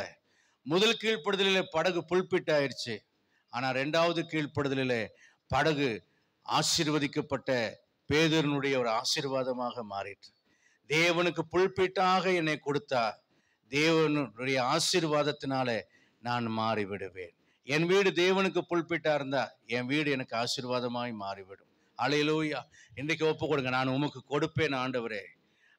முதல் கீழ்ப்படுதலிலே படகு புல்பிட் ஆயிடுச்சு. ஆனா 2வது கீழ்ப்படுதலிலே படகு ஆசீர்வதிக்கப்பட்ட பேதுருனுடைய ஒரு ஆசீர்வாதமாக மாறிற்று. தேவனுக்கு புல்பிட்டாக என்னை கொடுத்தார். தேவனுடைய ஆசீர்வாதத்தினால நான் மாறிவிடுவேன். என் வீடு தேவனுக்கு புல்பிட்டா இருந்தா என் வீடு எனக்கு ஆசீர்வாதமாய் மாறிவிடும். அல்லேலூயா. இன்றைக்கு ஒப்பு கொடுங்க, நான் உமக்கு கொடுப்பேன் ஆண்டவரே.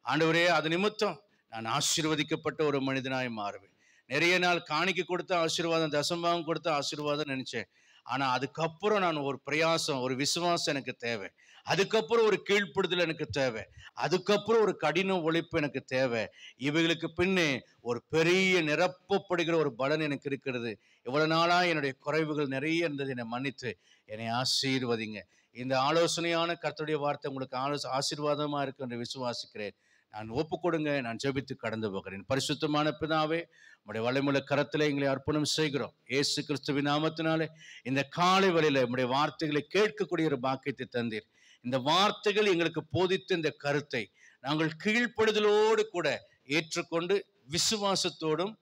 ஆண்டவரே, அது நிமித்தம் நான் ஆசீர்வதிக்கப்பட்ட ஒரு மனிதனாய் மாறுவேன். நிறைய நாள் காணிக்கை கொடுத்த ஆசீர்வாதம், தசம்பாகம் கொடுத்த ஆசீர்வாதம் நினைச்சேன். ஆனா அதுக்கப்புறம் நான் ஒரு பிரயாசம், ஒரு விசுவாசம் எனக்கு தேவை. அதுக்கப்புறம் ஒரு கீழ்ப்படுதல் எனக்கு தேவை. அதுக்கப்புறம் ஒரு கடின உழைப்பு எனக்கு தேவை. இவைகளுக்கு பின்னே ஒரு பெரிய நிரப்பப்படுகிற ஒரு பலன் எனக்கு இருக்கிறது. இவ்வளவு நாளா என்னுடைய குறைவுகள் நிறைய இருந்தது, என்னை மன்னித்து என்னை ஆசீர்வதிங்க. இந்த ஆலோசனையான கர்த்தருடைய வார்த்தை உங்களுக்கு ஆசீர்வாதமா இருக்கு என்று விசுவாசிக்கிறேன். நான் ஒப்பு கொடுங்க, நான் ஜெபித்து கடந்து போகிறேன். பரிசுத்தமான பிதாவே, உம்முடைய வல்லமையுள்ள கரத்திலே எங்களை அர்ப்பணம் செய்கிறோம். இயேசு கிறிஸ்துவின் நாமத்தினாலே இந்த காலை வேளையிலே உம்முடைய வார்த்தைகளை கேட்கக்கூடிய ஒரு பாக்கியத்தை தந்தீர். இந்த வார்த்தைகள் எங்களுக்கு போதித்த இந்த கருத்தை நாங்கள் கீழ்ப்படுதலோடு கூட ஏற்றுக்கொண்டு விசுவாசத்தோடும்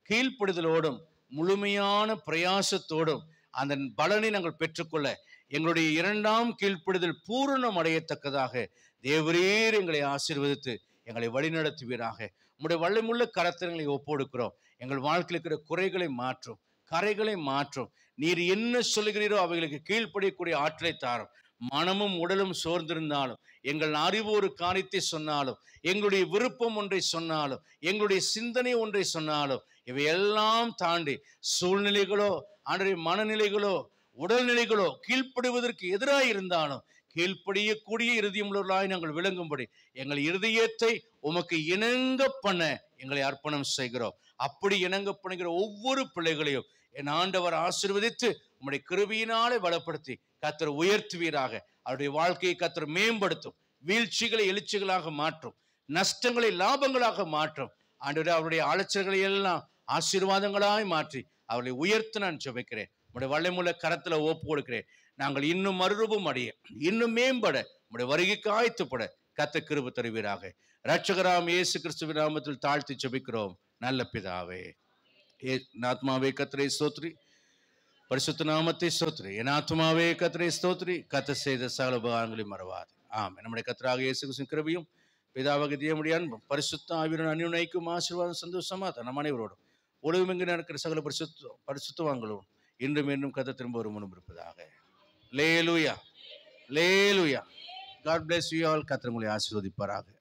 கீழ்ப்படுதலோடும் முழுமையான பிரயாசத்தோடும் அந்த பலனை நாங்கள் பெற்றுக்கொள்ள எங்களுடைய 2ஆம் கீழ்ப்படுதல் பூரணம் அடையத்தக்கதாக தேவரீர் எங்களை ஆசீர்வதித்து எங்களை வழிநடத்துவீராக. உம்முடைய வல்லமையுள்ள கரத்தினை ஒப்பொடுக்கிறோம். எங்கள் வாழ்க்கையில் இருக்கிற குறைகளை மாற்றும், கரைகளை மாற்றும். நீர் என்ன சொல்லுகிறீரோ அவைகளுக்கு கீழ்ப்படியக்கூடிய ஆற்றலை தாரும். மனமும் உடலும் சோர்ந்திருந்தாலும், எங்கள் அறிவு ஒரு காரியத்தை சொன்னாலும், எங்களுடைய விருப்பம் ஒன்றை சொன்னாலும், எங்களுடைய சிந்தனை ஒன்றை சொன்னாலும், இவையெல்லாம் தாண்டி சூழ்நிலைகளோ ஆண்டவரே மனநிலைகளோ உடல்நிலைகளோ கீழ்ப்படுவதற்கு எதிராக இருந்தாலும் கீழ்ப்படியக்கூடிய இருதயம் உள்ளவர்களாய் நாங்கள் விளங்கும்படி எங்கள் இருதயத்தை உமக்கு இணங்க பண்ண எங்களை அர்ப்பணம் செய்கிறோம். அப்படி இணங்க பண்ணுகிற ஒவ்வொரு பிள்ளைகளையும் என் ஆண்டவர் ஆசீர்வதித்து உம்முடைய கிருபையினாலே பலப்படுத்தி கர்த்தர் உயர்த்துவீராக. அவருடைய வாழ்க்கையை கர்த்தர் மேம்படுத்தும். வீழ்ச்சிகளை எழுச்சிகளாக மாற்றும், நஷ்டங்களை லாபங்களாக மாற்றும். ஆண்டவரே, அவருடைய அலைச்சல்களை எல்லாம் ஆசீர்வாதங்களாய் மாற்றி அவர்களை உயர்த்த நான் ஜெபிக்கிறேன். உம்முடைய வல்லமையுள்ள கரத்துல ஒப்பு கொடுக்கிறேன். நாங்கள் இன்னும் மறுரூபம் அடைய, இன்னும் மேம்பட, உம்முடைய வருகைக்கு ஆயத்தப்பட கர்த்தர் கிருபை தருவீராக. இரட்சகராம் இயேசு கிறிஸ்துவின் நாமத்தில் தாழ்த்தி ஜெபிக்கிறோம் நல்ல பிதாவே. என் ஆத்மாவே கர்த்தரை ஸ்தோத்திரி, பரிசுத்த நாமத்தை ஸ்தோத்திரி. என் ஆத்மாவே கர்த்தரை ஸ்தோத்திரி, கர்த்தர் செய்த சகல உபகாரங்களையும் மறவாது. ஆமென். நம்முடைய கர்த்தராக இயேசு கிறிஸ்துவின் கிருபையும் பிதாவாகிய தேவனுடைய அன்பும் பரிசுத்த ஆவியின் அன்யோன்யமும் ஆசீர்வாதம் சந்தோஷமா நம் அனைவரோடும் உலகமெங்கு நடக்கிற சகல பரிசுத்தவான்களும் இன்றும் மீண்டும் கர்த்தர் திரும்ப ஒரு முன்பு இருப்பதாக. லேலூயா, லேலூயா. God bless you all. கர்த்தர் உங்களை ஆசீர்வதிப்பாராக.